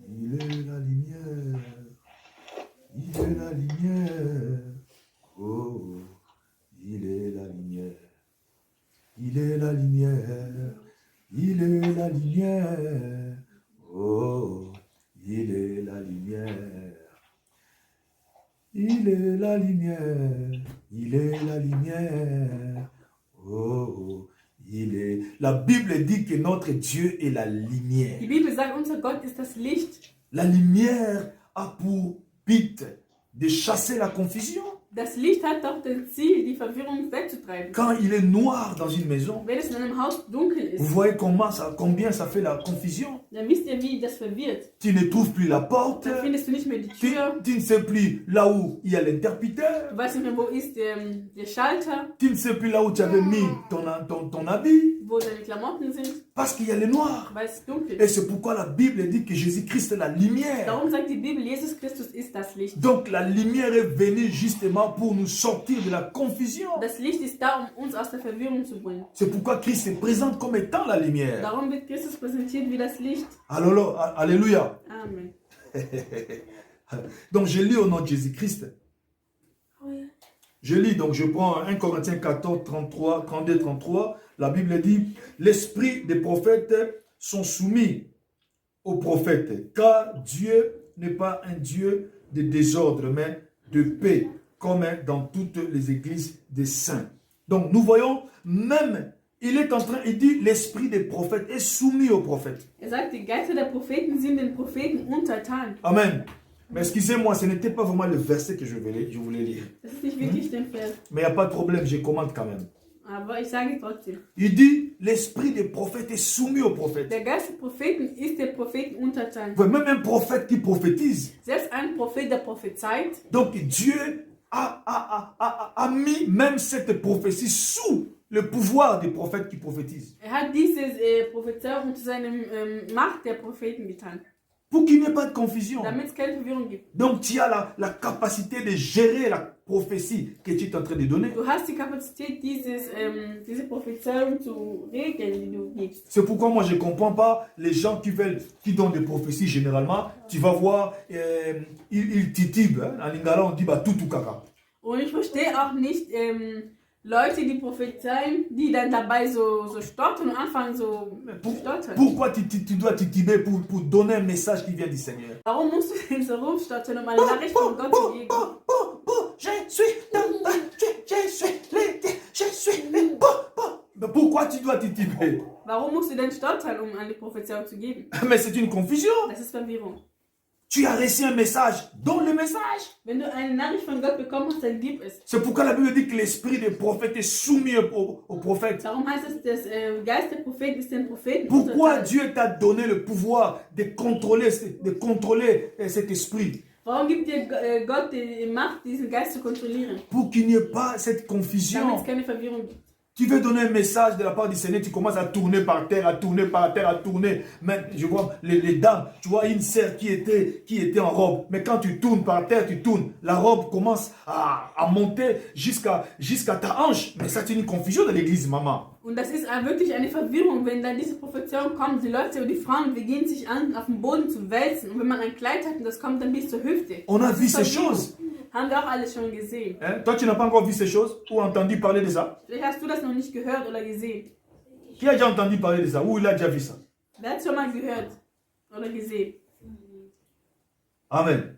Il est la lumière. Il est la lumière. Oh, il est la lumière. Il est la lumière. Il est la lumière. Oh, il est la lumière. Il est la lumière. Il est la lumière. Oh, il est. La Bible dit que notre Dieu est la lumière. Die Bibel sagt, unser Gott ist das Licht. La lumière a pour but de chasser la confusion. Das Licht hat doch das Ziel, die Verwirrung wegzutreiben. Quand il est noir dans une maison, Wenn es in einem Haus dunkel vous ist, voyez combien ça fait la confusion. dann wisst ihr, wie das verwirrt. Tu ne trouves plus la porte. Dann findest du nicht mehr die Tür. Tu ne sais plus là où il y a l'interrupteur. Du weißt nicht mehr, wo ist der Schalter, Tu ne sais plus là où tu avais mis ton habit. wo deine Klamotten sind, Parce qu'il y a le noir. weil es dunkel Et ist. c'est pourquoi la Bible dit que Jésus-Christ est la lumière. Darum sagt die Bibel, Jesus Christus ist das Licht. Donc la lumière est venue justement pour nous sortir de la confusion. Das Licht ist da, um uns aus der Verwirrung zu bringen. C'est pourquoi Christ se présente comme étant la lumière. Darum wird Christus präsentiert wie das Licht. Alors, alléluia. Amen. Donc je lis au nom de Jésus-Christ. Je lis, donc je prends 1 Corinthiens 14, 33, 32, 33. La Bible dit, l'esprit des prophètes sont soumis aux prophètes, car Dieu n'est pas un Dieu de désordre, mais de paix, comme dans toutes les églises des saints. Donc nous voyons, même, il dit, l'esprit des prophètes est soumis aux prophètes. Sagt, die Geister der Propheten sind den Propheten untertan. Amen. Mais excusez-moi, ce n'était pas vraiment le verset que je voulais lire. Das ist nicht wirklich den Vers. Mais il n'y a pas de problème, je commande quand même. Aber ich sage trotzdem. Il dit, l'esprit des prophètes est soumis aux prophètes. Der Geist des Propheten ist der Propheten untertan. Même un prophète qui prophétise. Selbst ein Prophet, der prophezeit, Donc Dieu a mis même cette prophétie sous le pouvoir des prophètes qui prophétisent. hat diese Prophezeiung unter seinem Macht der Propheten getan, Pour qu'il n'y ait pas de confusion. damit es keine Verwirrung gibt. Donc tu as la capacité de gérer la prophétie que tu es en train de donner. Du hast die Kapazität, diese Prophezeiung zu regeln, die du gibst. C'est pourquoi moi je ne comprends pas les gens qui donnent des prophéties généralement. Tu vas voir, ils titubent. Hein? En lingala on dit bah, tout kaka. Und ich verstehe auch nicht Leute, die prophezeien, die dann dabei so stottern und anfangen so zu stottern. Pourquoi tu dois tituber pour donner un message qui vient du Seigneur? Warum musst du denn so rumstottern, um eine Nachricht von Gott zu geben? Pourquoi tu dois tituber? Warum musst du denn stottern, um eine Prophezeiung zu geben? Mais c'est une confusion. Das ist Verwirrung. Tu as reçu un message, donne le message. Wenn du eine Nachricht von Gott bekommen hast, dann gib es. C'est pourquoi la Bible dit que l'esprit des prophètes est soumis aux prophètes. Darum heißt es, der Geist der Propheten ist den Propheten Pourquoi untertan. Dieu t'a donné le pouvoir de contrôler cet esprit? Warum gibt dir Gott die Macht, diesen Geist zu kontrollieren? Pour qu'il n'y ait pas cette Damit confusion. es keine Verwirrung gibt. Tu veux donner un message de la part du Seigneur, tu commences à tourner par terre, à tourner par terre, à tourner. Mais je vois les dames, tu vois une sœur qui était en robe. Mais quand tu tournes par terre, tu tournes. La robe commence à monter jusqu'à ta hanche. Mais ça, c'est une confusion dans l'église, maman. Und das ist wirklich eine Verwirrung, wenn dann diese Prophezeiung kommt. Die Leute und die Frauen beginnen sich an, auf dem Boden zu wälzen. Und wenn man ein Kleid hat und das kommt dann bis zur Hüfte. On a Das vu ist ces Verwirrung. choses. Haben wir auch alles schon gesehen. Hein? Toi, tu n'as pas encore vu ces choses ou entendu parler de ça? Vielleicht hast du das noch nicht gehört oder gesehen. Qui a déjà entendu parler de ça? Ou il a déjà vu ça? Wer hat schon mal gehört oder gesehen? Amen.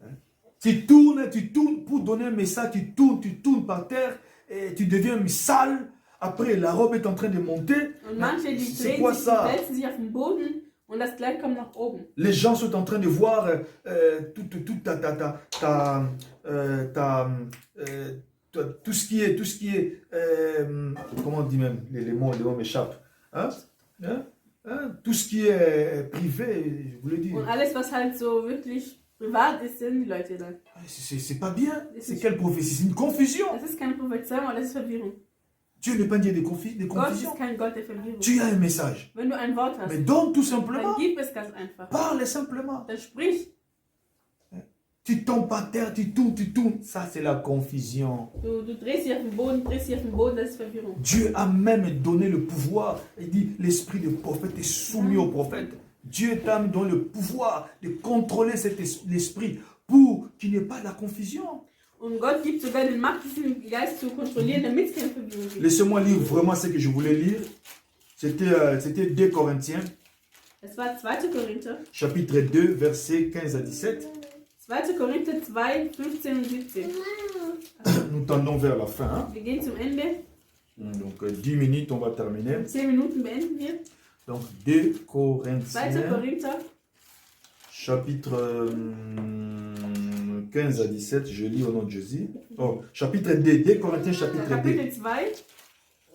Hein? Tu tournes pour donner un message, tu tournes par terre et tu deviens sale. Après, la robe est en train de monter. Und manche, die C'est drehen quoi sich, ça? die wälzen sich auf den Boden und das Kleid kommt nach oben. Les gens sont en train de voir tout ce qui est comment on dit même, les mots m'échappent. Hein? Tout ce qui est privé, je voulais dire. Und alles, was halt so wirklich privat ist, sind die Leute dann. C'est pas bien. C'est quelle prophétie? C'est une confusion. Das ist keine Prophezeiung, aber das ist Verwirrung. Dieu n'est pas un Dieu de Gott confusion. ist kein Gott der Verwirrung. Tu as un message. Wenn du ein Wort hast, Mais donne tout simplement. dann gib es ganz einfach. Parle simplement. Dann sprich. Tu tombes par terre, tu tournes. Ça, c'est la confusion. Du drehst dich auf den Boden, das ist Verwirrung. Dieu a même donné le pouvoir. Il dit, l'esprit de prophète est soumis au prophète. Dieu t'a donné le pouvoir de contrôler l'esprit pour qu'il n'y ait pas de la confusion. Und Gott gibt sogar den Macht, diesen Geist zu kontrollieren, damit es keine Verwirrung gibt. Laissez-moi lire vraiment ce que je voulais lire. C'était 2 Corinthiens, Es war 2. Korinther. chapitre 2, versets 15 à 17. 2. Korinther 2, 15 und 17. Nous tendons vers la fin. Hein? Wir gehen zum Ende. Donc 10 minutes, on va terminer. In 10 Minuten beenden wir. Donc 2 2. Corinthiens, Korinther, chapitre 15 à 17, je lis au nom de Jésus. Oh, chapitre 2, 2 Corinthiens, chapitre 2. Kapitel 2,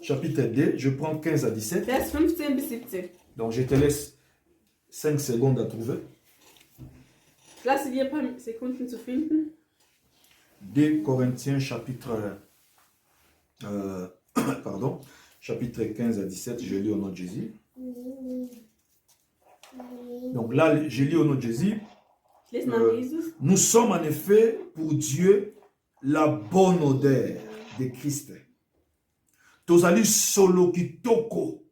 Chapitre 2, je prends 15 à 17. Vers 15 bis 17. Donc je te laisse 5 secondes à trouver. Ich lasse dir ein paar Sekunden zu finden. 2 Corinthiens, chapitre, chapitre 15 à 17, je lis au nom de Jésus. Donc là, je lis au nom de Jésus. Ich lese nach Jesus. Nous sommes en effet pour Dieu la bonne odeur de Christ. Tozali solo kitoko.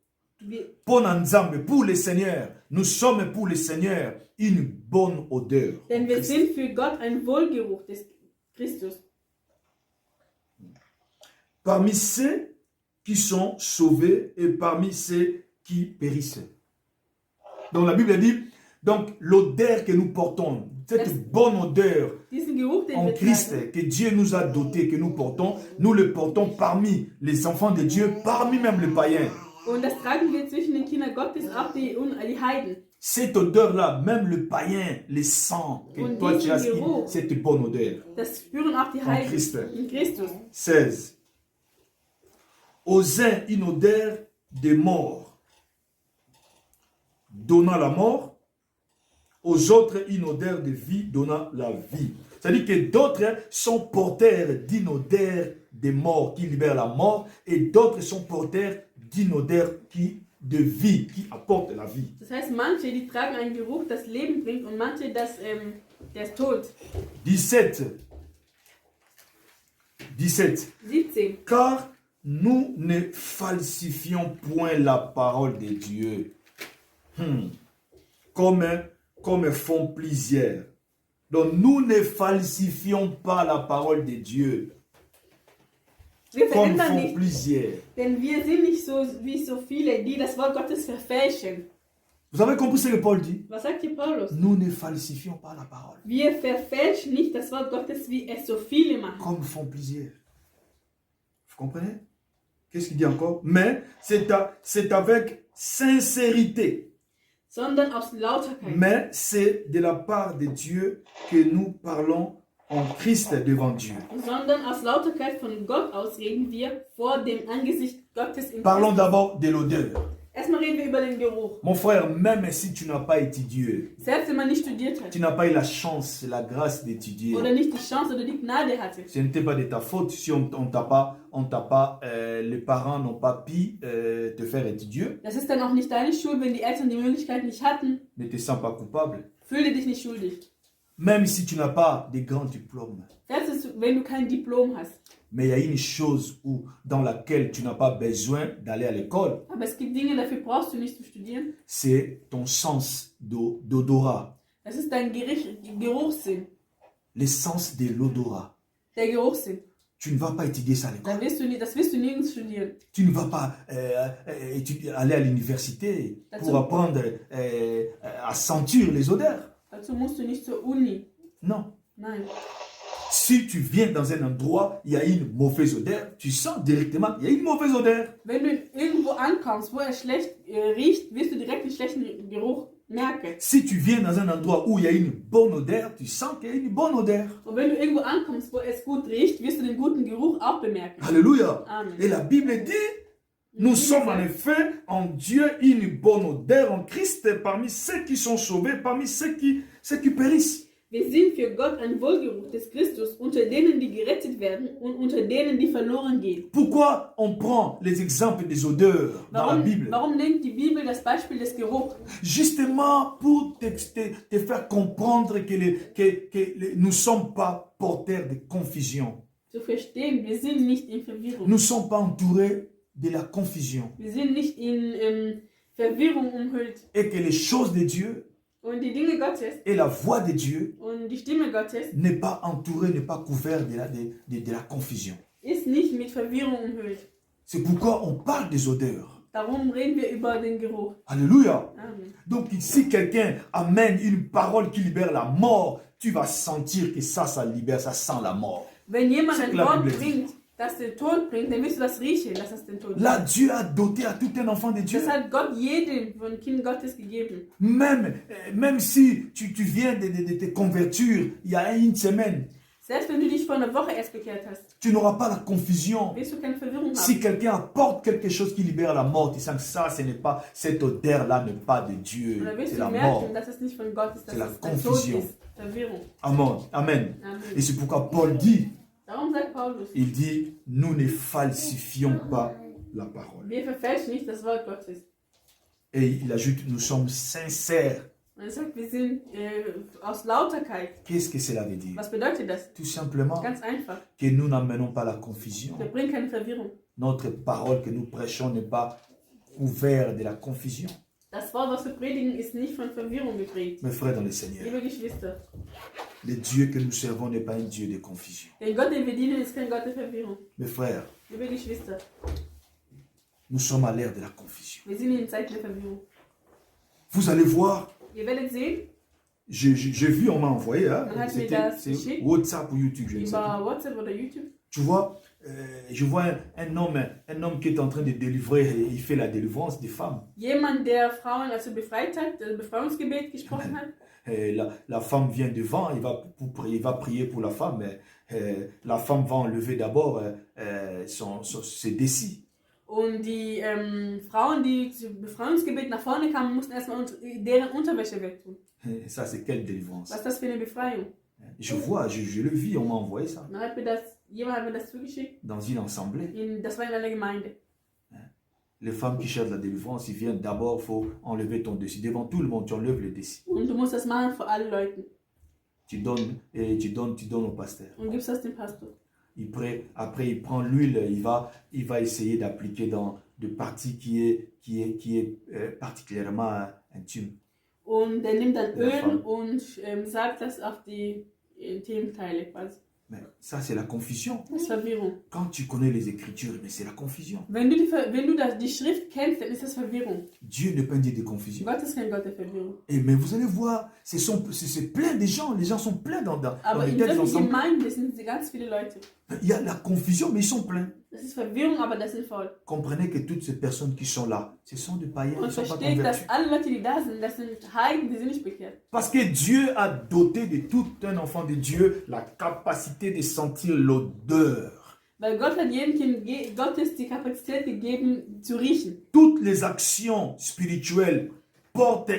Pour Nzambe, pour le Seigneur. Nous sommes pour le Seigneur une bonne odeur. Denn wir sind für Gott ein Wohlgeruch des Christus. Parmi ceux qui sont sauvés et parmi ceux qui périssent. Donc la Bible dit, donc l'odeur que nous portons, cette bonne odeur Diesen Geruch, den en wir Christ tragen, que Dieu nous a doté, que nous portons, nous le portons parmi les enfants de Dieu, parmi même les païens. und das tragen wir zwischen den Kindern Gottes ab, die Heiden. Cette odeur-là, même le païen, les sangs que Und toi tu as, diesen Geruch, cette bonne odeur. Das spüren auch die En Heiden Christ. in Christus. 16. Aux uns une odeur de mort, donnant la mort, aux autres une odeur de vie, donnant la vie. C'est-à-dire que d'autres sont porteurs d'une odeur de mort qui libère la mort, et d'autres sont porteurs d'une odeur de vie qui apporte la vie. Das heißt, manche, die tragen einen Geruch, das Leben bringt, und manche, der ist tot. 17. 17. 17. Car nous ne falsifions point la parole de Dieu, comme font plusieurs. Donc nous ne falsifions pas la parole de Dieu, Wir comme verändern font nicht, plusieurs. denn wir sind nicht so wie so viele, die das Wort Gottes verfälschen. Vous avez compris ce que Paul dit? Was sagt hier Paulus? Nous ne falsifions pas la parole, Wir verfälschen nicht das Wort Gottes, wie es so viele machen. comme font plusieurs. Vous comprenez? Qu'est-ce qu'il dit encore? Mais c'est avec sincérité. Sondern aus Lauterkeit. Mais c'est de la part de Dieu que nous parlons en Christ devant Dieu. Sondern aus Lauterkeit von Gott aus reden wir vor dem Angesicht Gottes im Parlons Christus. d'abord de l'odeur. Erstmal reden wir über den Geruch. Mon frère, même si tu n'as pas étudié, Selbst wenn man nicht studiert hat tu n'as pas eu la chance, la grâce d'étudier, oder nicht die Chance oder die Gnade hatte, ce n'était pas de ta faute si les parents n'ont pas pu te faire étudier. das ist dann auch nicht deine Schuld, wenn die Eltern die Möglichkeit nicht hatten. Ne te sens pas coupable. Fühle dich nicht schuldig. Même si tu n'as pas de grands diplômes. Selbst wenn du kein Diplom hast. Mais il y a une chose dans laquelle tu n'as pas besoin d'aller à l'école. Aber es gibt Dinge, dafür brauchst du nicht zu studieren. C'est ton sens d'odorat. Das ist dein Geruchssinn. L'essence de l'odorat. Der Geruchssinn. Tu ne vas pas étudier ça à l'école. Das wirst du nirgends studieren. Tu ne vas pas aller à l'université pour apprendre à sentir les odeurs. Dazu musst du nicht zur Uni. Non. Nein. Si tu viens dans un endroit, il y a une mauvaise odeur, tu sens directement, il y a une mauvaise odeur. Wenn du irgendwo ankommst, wo er schlecht riecht, wirst du direkt einen schlechten Geruch merke. Si tu viens dans un endroit où il y a une bonne odeur, tu sens qu'il y a une bonne odeur. Und wenn du irgendwo ankommst, wo es gut riecht, wirst du den guten Geruch auch bemerken. Alléluia. Amen. Et la Bible dit, nous sommes en effet en Dieu une bonne odeur en Christ parmi ceux qui sont sauvés, parmi ceux qui périssent. Wir sind für Gott ein Wohlgeruch des Christus unter denen, die gerettet werden und unter denen, die verloren gehen. Pourquoi on prend les exemples des odeurs dans la Bible? Warum nimmt die Bibel das Beispiel des Geruchs? Justement pour te faire comprendre que nous ne sommes pas porteurs de confusion. Zu verstehen, wir sind nicht in Verwirrung. Nous ne sommes pas entourés de la confusion. Wir sind nicht in Verwirrung umhüllt. Et que les choses de Dieu Und die Dinge Gottes et la voix de Dieu und die Stimme Gottes n'est pas entourée, n'est pas couverte de la confusion. ist nicht mit Verwirrung umhüllt. C'est pourquoi on parle des odeurs. Darum reden wir über den Geruch. Alléluia. Amen. Donc si quelqu'un amène une parole qui libère la mort, tu vas sentir que ça libère, ça sent la mort. Wenn jemand C'est ein que la Wort Bible dit. bringt, das den Tod bringt, dann wirst du das riechen, dass es den Tod bringt. Là, Dieu a doté à tout un enfant de Dieu. Das hat Gott jedem von Kind Gottes gegeben. Même si tu viens de te convertir il y a une semaine, Selbst wenn du dich vor einer Woche erst bekehrt hast, tu n'auras pas la confusion. wirst du keine Verwirrung Si haben. quelqu'un apporte quelque chose qui libère la mort, tu sens que ça, ce n'est pas, cette odeur-là n'est pas de Dieu, Und dann wirst c'est du la mort. merken, dass es nicht von Gott ist, dass C'est la es der Tod confusion. ist. Verwirrung. Amen. Amen. Amen. Et c'est pourquoi Paul dit, Darum sagt Paulus, il dit, nous ne falsifions pas la parole. wir verfälschen nicht das Wort Gottes. Et il ajoute, nous sommes sincères. Und er sagt, wir sind aus Lauterkeit. Qu'est-ce que cela veut dire? Was bedeutet das? Tout simplement Ganz einfach. que nous n'amenons pas la confusion. Wir bringen keine Verwirrung. Notre parole que nous prêchons n'est pas couverte de la confusion. Das Wort, was wir predigen, ist nicht von Verwirrung geprägt. Mes frères dans le Seigneur, Liebe Geschwister, le Dieu que nous servons n'est pas un Dieu de confusion. der Gott, den wir dienen, ist kein Gott der Verwirrung. Mes frères, Liebe Geschwister, nous sommes à l'ère de la confusion. wir sind in Zeiten der Verwirrung. Vous allez voir, Ihr werdet sehen, j'ai vu, on m'a envoyé, hein, Man hat mir c'était das c'est geschickt. WhatsApp ou YouTube, je ne sais pas. über WhatsApp oder YouTube. Tu vois, je vois un homme qui est en train de délivrer, il fait la délivrance des femmes. Jemand, der Frauen also befreit hat, das Befreiungsgebet gesprochen hat. La femme vient devant, il va prier pour la femme. La femme va enlever d'abord ses décis. Und die Frauen, die zum Befreiungsgebet nach vorne kamen, mussten erstmal deren Unterwäsche wegtun. Ça, c'est quelle délivrance? Was ist das für eine Befreiung? Je vois, je le vis, on m'a envoyé ça. Jemand hat mir das zugeschickt. Dans une assemblée. Das war in einer Gemeinde. Les femmes qui cherchent la délivrance, ils viennent d'abord, il faut enlever ton décis. Devant tout le monde, tu enlèves le décis. Und du musst das machen vor allen Leuten. Tu donnes au pasteur. Und gibst das dem Pastor. Après, il prend l'huile, il va essayer d'appliquer dans de parties qui est particulièrement intime. Und er nimmt dann Ja, Öl und sagt das auf die Thementeile quasi. Mais ça, c'est la confusion. Das ist Verwirrung. Quand tu connais les Écritures, mais c'est la confusion. Wenn du die Schrift kennst, dann ist das Verwirrung. Dieu n'est pas un Dieu de confusion. Gott ist kein Gott der Verwirrung. Mais vous allez voir, c'est plein de gens. Les gens sont pleins dans Aber les in têtes solchen ensemble. Gemeinden sind ganz viele Leute. Il y a la confusion, mais ils sont pleins. Das ist Verwirrung, aber das sind voll. Comprenez que toutes ces personnes qui sont là, ce sont des païens, ils Und ne sont pas versteht, convertis. dass alle Leute, die da sind, das sind Heiden, die sind nicht bekehrt. Parce que Dieu a doté de tout un enfant de Dieu la capacité de sentir l'odeur. Weil Gott hat jedem Kind Gottes die Kapazität gegeben, zu riechen. Toutes les actions spirituelles portent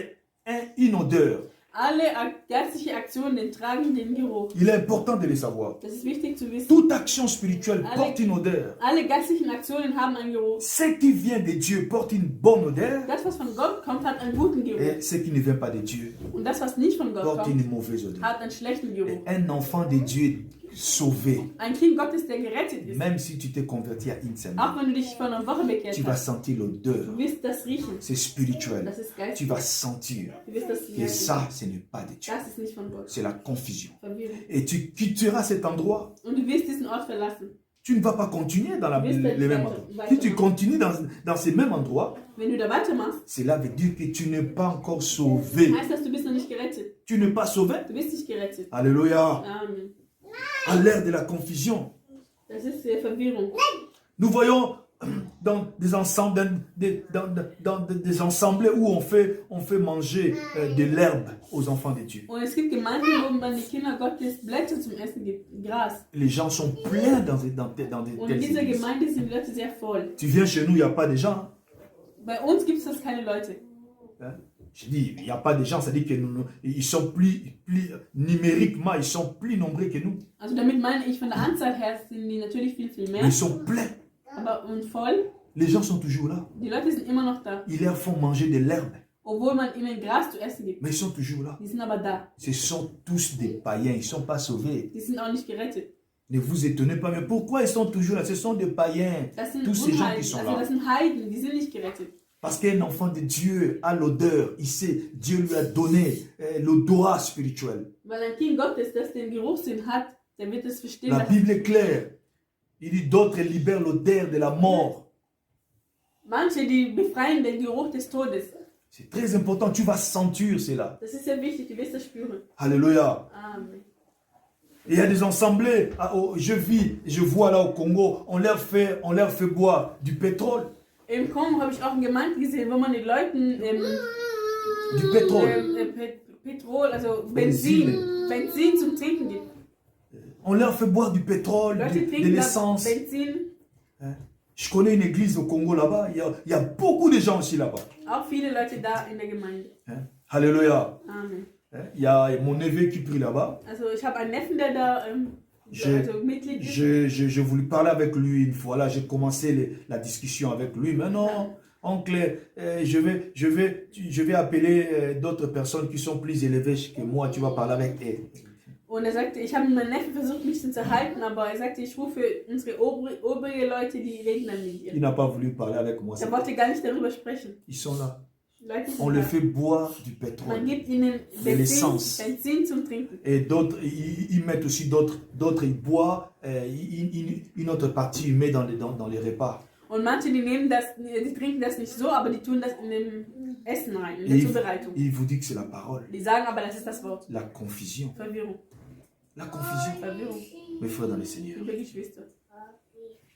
une odeur. Alle geistliche Aktionen tragen den Geruch. Il est important de le savoir. Das ist wichtig zu wissen. Toute action spirituelle Allez. porte une odeur. Alle geistlichen Aktionen haben einen Geruch. Ce qui vient de Dieu porte une bonne odeur. Das, was von Gott kommt, hat einen guten Geruch. Et ce qui ne vient pas de Dieu Und das, was nicht von Gott porte kommt, une mauvaise odeur. hat einen schlechten Geruch. Et un enfant de Dieu sauvé, Ein Kind Gottes, der gerettet ist, même si tu t'es converti à une semaine, auch wenn du dich vor einer Woche bekehrt tu vas hast, sentir du l'odeur. wirst das riechen. C'est spirituel. Das ist Tu geistig. vas sentir. Du wirst das Et merken. ça, ce n'est pas de Dieu. Das ist nicht von Gott. C'est la confusion. Verwirrung. Et tu quitteras cet endroit. Und du wirst diesen Ort verlassen. Tu ne vas pas continuer dans les mêmes endroits. Si tu continues dans ces mêmes endroits, Wenn du da weitermachst, cela veut dire que tu n'es pas encore sauvé. heißt das, du bist noch nicht gerettet. Tu n'es pas sauvé. Du bist nicht gerettet. Alléluia. Amen. À l'ère de la confusion, Das ist Verwirrung. nous voyons dans des ensembles, dans des assemblées où on fait manger de l'herbe aux enfants de Dieu. Und es gibt Gemeinden, wo man die Kinder Gottes Blätter zum Essen gibt, Gras. Les gens sont pleins dans des Und in telles dieser églises. Gemeinde sind die Leute sehr voll. Tu viens chez nous, il n'y a pas de gens. Bei uns gibt es das keine Leute. Hein? Je dis, il n'y a pas de gens, c'est-à-dire qu'ils sont plus numériquement, ils sont plus nombreux que nous. Also damit meine ich, von der Anzahl her sind die natürlich viel, viel Mais mehr. ils sont pleins. Aber und voll, Les gens sont toujours là. die Leute sind immer noch da. Ils leur font manger de l'herbe, Obwohl man ihnen Gras zu essen gibt. mais ils sont toujours là. Die sind aber da. Ce sont tous des païens, ils ne sont pas sauvés. Die sind auch nicht gerettet. Ne vous étonnez pas, mais pourquoi ils sont toujours là? Ce sont des païens. Das sind Tous ces gens qui Unheiden, sont also là. das sind Heiden, die sind nicht gerettet. Parce qu'un enfant de Dieu a l'odeur, il sait, Dieu lui a donné l'odorat spirituel. Weil ein Kind Gottes, das den Geruchssinn hat, der wird es verstehen. La Bible est claire. Il dit d'autres libèrent l'odeur de la mort. Manche, die befreien den Geruch des Todes. C'est très important, tu vas sentir cela. Das ist sehr wichtig, du wirst das spüren. Alléluia. Amen. Il y a des assemblées, je vois là au Congo, on leur fait boire du pétrole. Im Kongo habe ich auch eine Gemeinde gesehen, wo man den Leuten Du pétrole. Petrol, also Benzin zum Trinken gibt. On leur fait boire du pétrole, Leute de trinken das l'essence. Benzin. Je connais une église au Congo là-bas, il y a beaucoup de gens aussi là-bas. Auch viele Leute da in der Gemeinde. Alléluia. Amen. Il y a mon neveu qui prie là-bas. Also ich habe einen Neffen, der da Mitglied ist. Je voulais parler avec lui une fois. Là, j'ai commencé la discussion avec lui. Mais non, oncle, je vais appeler d'autres personnes qui sont plus élevées que moi. Tu vas parler avec elles. Und er sagte, ich habe mit meinem Neffen versucht, mich zu unterhalten, aber er sagte, ich rufe unsere obere Leute, die reden dann mit ihr. Il n'a pas voulu parler avec moi. Er wollte gar nicht darüber sprechen. Ils sont là. Leute sind On leur da. fait boire du pétrole. Man gibt ihnen Benzin zum Trinken. Et d'autres, ils mettent aussi d'autres, ils boivent une autre partie, ils mettent dans les repas. Und manche, die trinken das nicht so, aber die tun das in dem Essen rein, in der Zubereitung. Il vous dit que c'est la parole. Die sagen aber, das ist das Wort. La confusion. Verwirrung. La confusion. Verwirrung. Mes frères dans le Seigneur. Liebe Geschwister.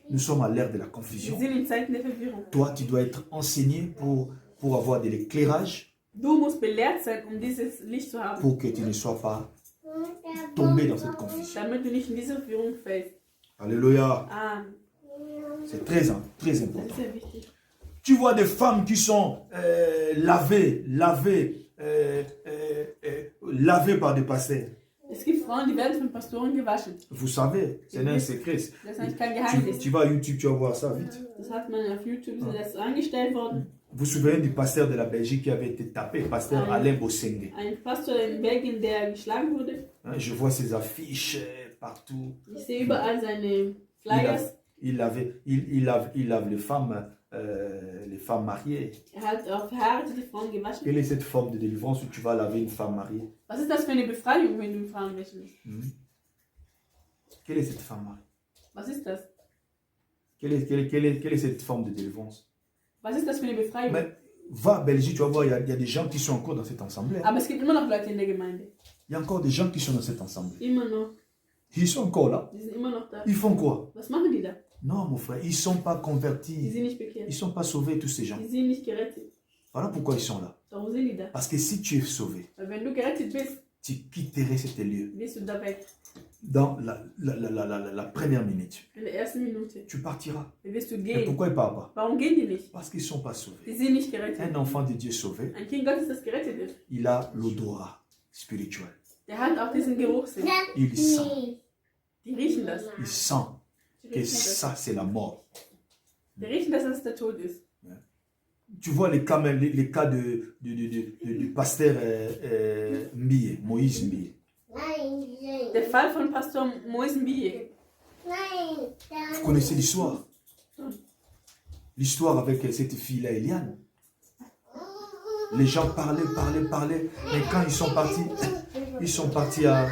Nous sommes à l'ère de la Wir confusion. sind in Zeiten der Verwirrung. Toi, tu dois être enseigné pour avoir de l'éclairage, Du musst belehrt sein, um dieses Licht zu haben, pour que tu ne sois pas tombé dans cette confusion. damit du nicht in diese Verwirrung fällst. Alléluia. Amen. C'est très Das important. ist sehr wichtig. Tu vois des femmes qui sont lavées par des pasteurs. Es gibt Frauen, die werden von Pastoren gewaschen. Vous savez, c'est un secret. Das ist eigentlich kein Geheimnis. Tu vas à YouTube, tu vas voir ça vite. Das hat man auf YouTube, das ist angestellt worden. Vous vous souvenez du pasteur de la Belgique qui avait été tapé, pasteur Alain Bossenge. Ein Pastor in Belgien, der geschlagen wurde. Je vois ses affiches partout. Ich sehe überall seine Flyers. Il lave les femmes mariées. Hat auch verheiratete Frauen gewaschen. Quelle est cette forme de délivrance où tu vas laver une femme mariée? Was ist das für eine Befreiung, wenn du Frauen wäschen musst? Quelle est cette femme mariée? Was ist das? Quelle est cette forme de délivrance? Was ist das für eine Befreiung? Mais va à Belgique, tu vas voir, il y a des gens qui sont encore dans cette assemblée. Aber es gibt immer noch Leute in der Gemeinde. Il y a encore des gens qui sont dans cette assemblée. Immer noch. Ils sont encore là. Die sind immer noch da. Ils font quoi? Was machen die da? Non, mon frère, ils ne sont pas Die convertis. sind nicht Ils bekehrt. ne sont pas sauvés, tous ces gens. Die sind nicht gerettet. Voilà pourquoi ils sont là. Warum sind die da? Parce que si tu es sauvé, Weil wenn du gerettet bist, tu quitterais cet lieu bist du da weg. dans la première minute. In der ersten Minute. Tu partiras. Dann wirst du Et gehen. pourquoi ils ne partent pas? Warum gehen die nicht? Parce qu'ils ne sont pas sauvés. Die sind nicht gerettet. Un enfant de Dieu sauvé, Ein Kind Gottes, das gerettet ist, il a l'odorat spirituel. der hat auch diesen Geruchssinn. Il sent, Die riechen das. il sent Die que riechen das. ça, c'est la mort. Die riechen, dass das der Tod ist. Tu vois les cas, même, les cas du pasteur Mbie, Moïse Mbie. Der Fall von Pastor Moïse Mbie. Vous connaissez l'histoire? L'histoire avec cette fille-là, Eliane. Les gens parlaient, mais quand ils sont partis à...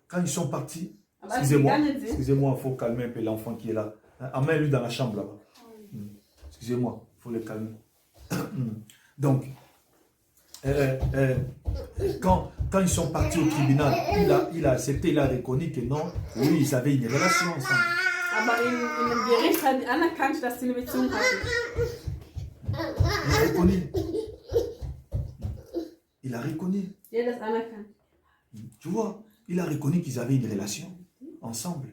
Quand ils sont partis, Aber als sie gegangen sind, excusez-moi, il faut calmer un peu l'enfant qui est là. Amène-lui dans la chambre là-bas. Excusez-moi, il faut le calmer. Donc, quand ils sont partis au tribunal, il a accepté, il a reconnu que non, oui, ils avaient une relation ensemble. Aber in dem Gericht hat anerkannt, dass sie eine Beziehung hatten. Il a reconnu. Il a reconnu. Der hat das anerkannt. Tu vois, il a reconnu qu'ils avaient une relation ensemble.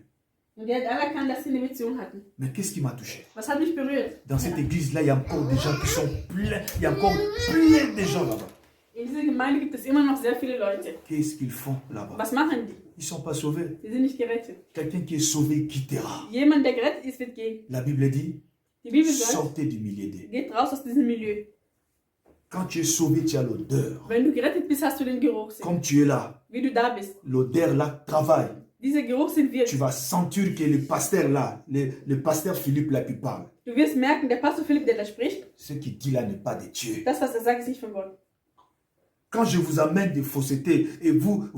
Und der hat anerkannt, dass sie eine Beziehung hatten. Mais qu'est-ce qui m'a touché? Was hat mich berührt? Dans cette église-là, il y a encore des gens qui sont pleins. Il y a encore plein de gens là-bas. In dieser Gemeinde gibt es immer noch sehr viele Leute. Qu'est-ce qu'ils font là-bas? Was machen die? Ils ne sont pas sauvés. Sie sind nicht gerettet. Quelqu'un qui est sauvé quittera. Jemand, der gerettet ist, wird gehen. La Bible dit, Die Bibel sagt, sortez du milieu d'eux. geht raus aus diesem Milieu. Quand tu es sauvé, tu as l'odeur. Wenn du gerettet bist, hast du den Geruchssinn. Comme tu es là, Wie du da bist. l'odeur là travaille. Dieser Geruchssinn wirkt. Tu vas sentir que le pasteur là, le pasteur Philippe là qui parle, Du wirst merken, der Pastor Philipp, der da spricht, ce qu'il dit là n'est pas de Dieu. das, was er sagt, ist nicht von Gott. Quand je vous amène des faussetés et vous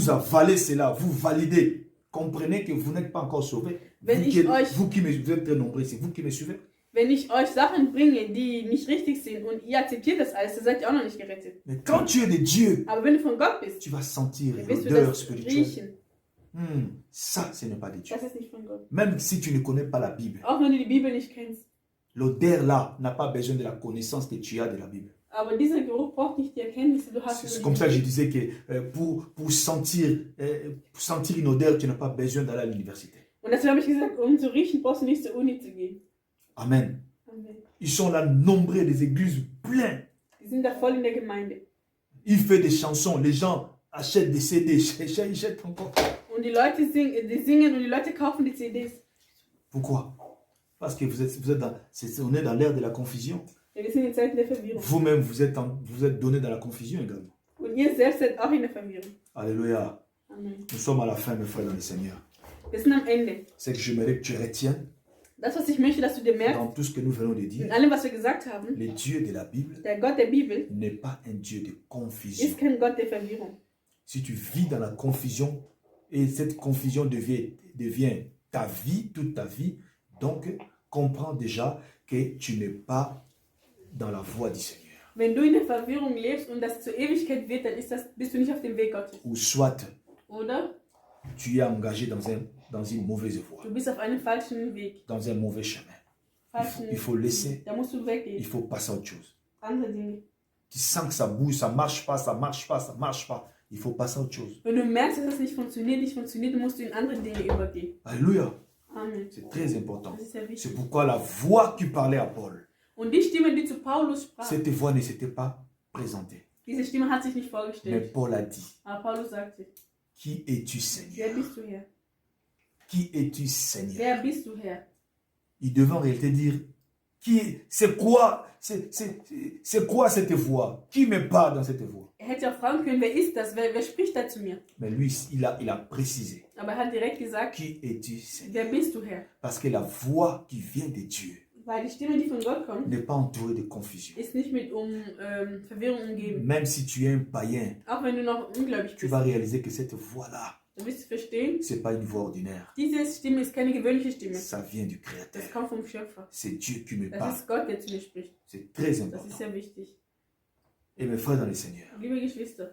avalez cela, vous validez, comprenez que vous n'êtes pas encore sauvé. Vous êtes très nombreux, c'est vous qui me suivez. Wenn ich euch Sachen bringe, die nicht richtig sind und ihr akzeptiert das alles, dann seid ihr auch noch nicht gerettet. Mais quand tu es de Dieu, Aber wenn du von Gott bist, tu vas sentir dann wirst du l'odeur das spirituelle. riechen. Ça, ce n'est pas de Dieu. Das ist nicht von Gott. Même si tu ne connais pas la Bible, Auch wenn du die Bibel nicht kennst. l'odeur là n'a pas besoin de la connaissance que tu as de la Bible. Aber dieser Geruch braucht nicht die Erkenntnis, die du hast. C'est comme ça que je disais que pour sentir une odeur, tu n'as pas besoin d'aller à l'université. Und deswegen habe ich gesagt, um zu riechen, brauchst du nicht zur Uni zu gehen. Amen. Amen. Ils sont là nombreux, des églises pleines. Die sind da voll in der Gemeinde. Il fait des chansons, les gens achètent des CD, ils achètent encore. Und die Leute singen und die Leute kaufen die CDs. Pourquoi? Parce que on est dans l'ère de la confusion. Ja, wir sind in Zeiten der Verwirrung. Vous-même, vous êtes donné dans la confusion également. Und ihr selbst seid auch in der Verwirrung. Alléluia. Amen. Nous sommes à la fin, mes frères dans le Seigneur. Wir sind am Ende. C'est que j'aimerais que tu retiennes Das, was ich möchte, dass du dir merkst, dans tout ce que nous venons de in dire, allem, was wir gesagt haben, le Dieu de la Bible der Gott der Bibel n'est pas un Dieu de confusion. ist kein Gott der Verwirrung. Si tu vis dans la confusion et cette confusion devient ta vie, toute ta vie, donc comprends déjà que tu n'es pas dans la voie du Seigneur. Wenn du in der Verwirrung lebst und das zur Ewigkeit wird, dann bist du nicht auf dem Weg Gottes. Ou soit Oder tu es engagé dans une mauvaise voie, du bist auf einem falschen Weg. dans un mauvais chemin. Il faut laisser, Da musst du il weggehen. faut passer à autre chose. Andere Dinge. Tu sens que ça bouge, ça marche pas, ça marche pas, ça marche pas. Il faut passer à autre chose. Wenn du merkst, dass das nicht funktioniert, dann musst du in andere Dinge übergehen. Alléluia. Amen. C'est très important. Das ist sehr wichtig. C'est pourquoi la voix qui parlait à Paul, Und die Stimme, die zu Paulus sprach, cette voix ne s'était pas présentée. diese Stimme hat sich nicht Mais vorgestellt. Paul a dit, Aber Paulus sagte, qui es-tu Seigneur? wer bist du Herr? Qui es-tu Seigneur? Wer bist du Herr? Il devait en réalité dire, c'est quoi cette voix? Qui me parle dans cette voix? Er hätte auch fragen können, wer ist das? Wer spricht da zu mir? Mais lui, il a précisé, Aber er hat direkt gesagt, qui es-tu Seigneur? wer bist du Herr? Parce que la voix qui vient de Dieu Weil die Stimme, die von Gott kommt, n'est pas entourée de confusion. ist nicht mit Verwirrung umgeben. Même si tu es un païen, Auch wenn du noch ungläubig tu bist, vas réaliser que cette voix-là, dann wirst du verstehen, ce n'est pas une voix ordinaire. diese Stimme ist keine gewöhnliche Stimme. Ça vient du Créateur. Das kommt vom Schöpfer. C'est Dieu qui me Das parle. ist Gott, der zu mir spricht. C'est très Das ist important. sehr wichtig. Et mes frères dans le Seigneur, Liebe Geschwister,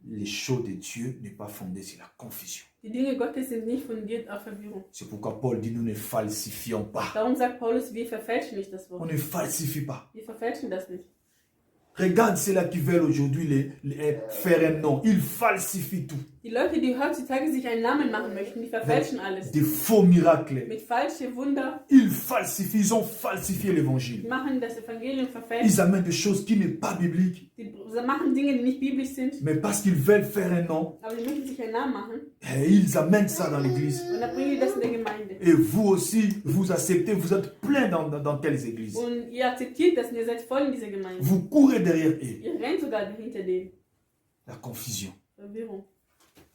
les choses de Dieu n'est pas fondées sur la confusion. die Dinge Gottes sind nicht fundiert auf Verwirrung. C'est pourquoi Paul dit, nous ne falsifions pas. Darum sagt Paulus, wir verfälschen nicht das On Wort. ne falsifie pas. Wir verfälschen das nicht. Regarde ceux-là qui veulent aujourd'hui faire un nom. Ils falsifient tout. Die Leute, die heutzutage sich einen Namen machen möchten, die verfälschen alles. Des faux miracles. Mit falschen Wunder, Ils falsifient, ils ont falsifié die l'évangile. machen das Evangelium verfälschen. Ils amènent des choses qui n'est pas bibliques. Die machen Dinge, die nicht biblisch sind, Mais parce qu'ils veulent faire un nom, aber die möchten sich einen Namen machen. ils amènent ça dans l'église. Und dann bringen die das in der Gemeinde. Et vous aussi, vous acceptez, vous êtes plein dans telles églises. Und ihr akzeptiert das und ihr seid voll in dieser Gemeinde. Vous courez derrière eux. Ihr rennt sogar hinter denen. La confusion. Verwirrung.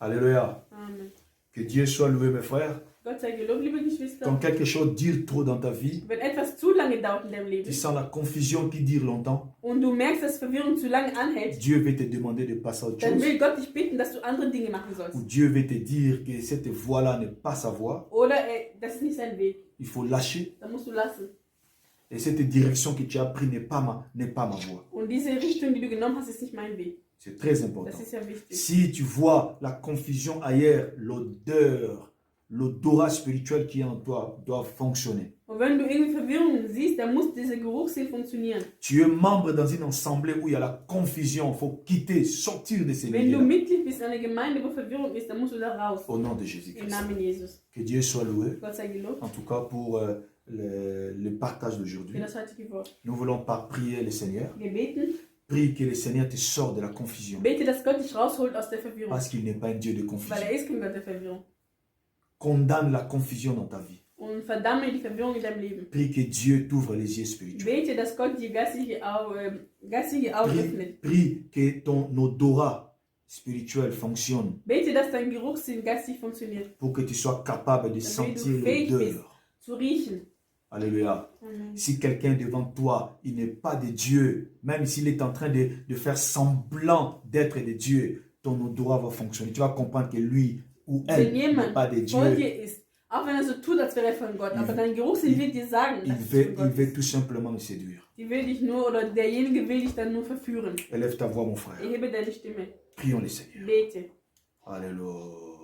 Alléluia. Amen. Que Dieu soit loué, mes frères. Gott sei gelobt, liebe Geschwister. Quand quelque chose dure trop dans ta vie, Wenn etwas zu lange dauert in deinem tu Leben sens la confusion qui dure longtemps, und du merkst, dass Verwirrung zu lange anhält, Dieu veut te demander de passer à autre dann chose. will Gott dich bitten, dass du andere Dinge machen Ou sollst. Dieu veut te dire que cette voie-là n'est pas sa voie. Oder das ist nicht sein Weg. Il faut lâcher Dann musst du lassen. Et cette direction que tu as prise n'est pas ma voie. Und diese Richtung, die du genommen hast, ist nicht mein Weg. C'est très important. Das ist ja wichtig. Si tu vois la confusion ailleurs, l'odorat spirituel qui est en toi doit fonctionner. Und wenn du irgendwie Verwirrung siehst, dann muss dieser Geruchssinn funktionieren. Tu es membre dans une assemblée où il y a la confusion. Il faut quitter, sortir de ces Wenn du milieux. Mitglied bist in einer Gemeinde, wo Verwirrung ist, dann musst du da raus. Au nom de Im Jésus-Christ. Namen Jesus. Que Dieu soit loué. Gott sei gelobt En tout cas pour le partage für d'aujourd'hui. das heutige Wort. Nous voulons par prier le Seigneur. Wir beten. Prie que le Seigneur te sorte de la confusion. Bete, dass Gott dich rausholt aus der Verwirrung. Parce qu'il n'est pas un Dieu de Weil confusion. er ist kein Gott der Verwirrung. Condamne la confusion dans ta vie. Und verdamme die Verwirrung in deinem Leben. Prie que Dieu t'ouvre les yeux spirituels. Bete, dass Gott dir geistige Augen öffnet. Prie que ton odorat spirituel fonctionne Bete, dass dein Geruchssinn geistig funktioniert. pour que tu sois capable de sentir l'odeur. Zu riechen. Alléluia. Amen. Si quelqu'un devant toi, il n'est pas de Dieu, même s'il est en train de faire semblant d'être de Dieu, ton odorat va fonctionner. Tu vas comprendre que lui ou elle Wenn n'est jemand pas de vor Dieu. dir ist, auch wenn er so tut, als wäre er von Gott, aber dein Geruchssinn wird dir sagen, Il dass es veut, von il Gott veut ist. tout simplement me séduire. Die will dich nur, oder derjenige will dich dann nur verführen. Élève ta voix, mon frère. Erhebe deine Stimme. Prions le Seigneur. Bete. Alléluia.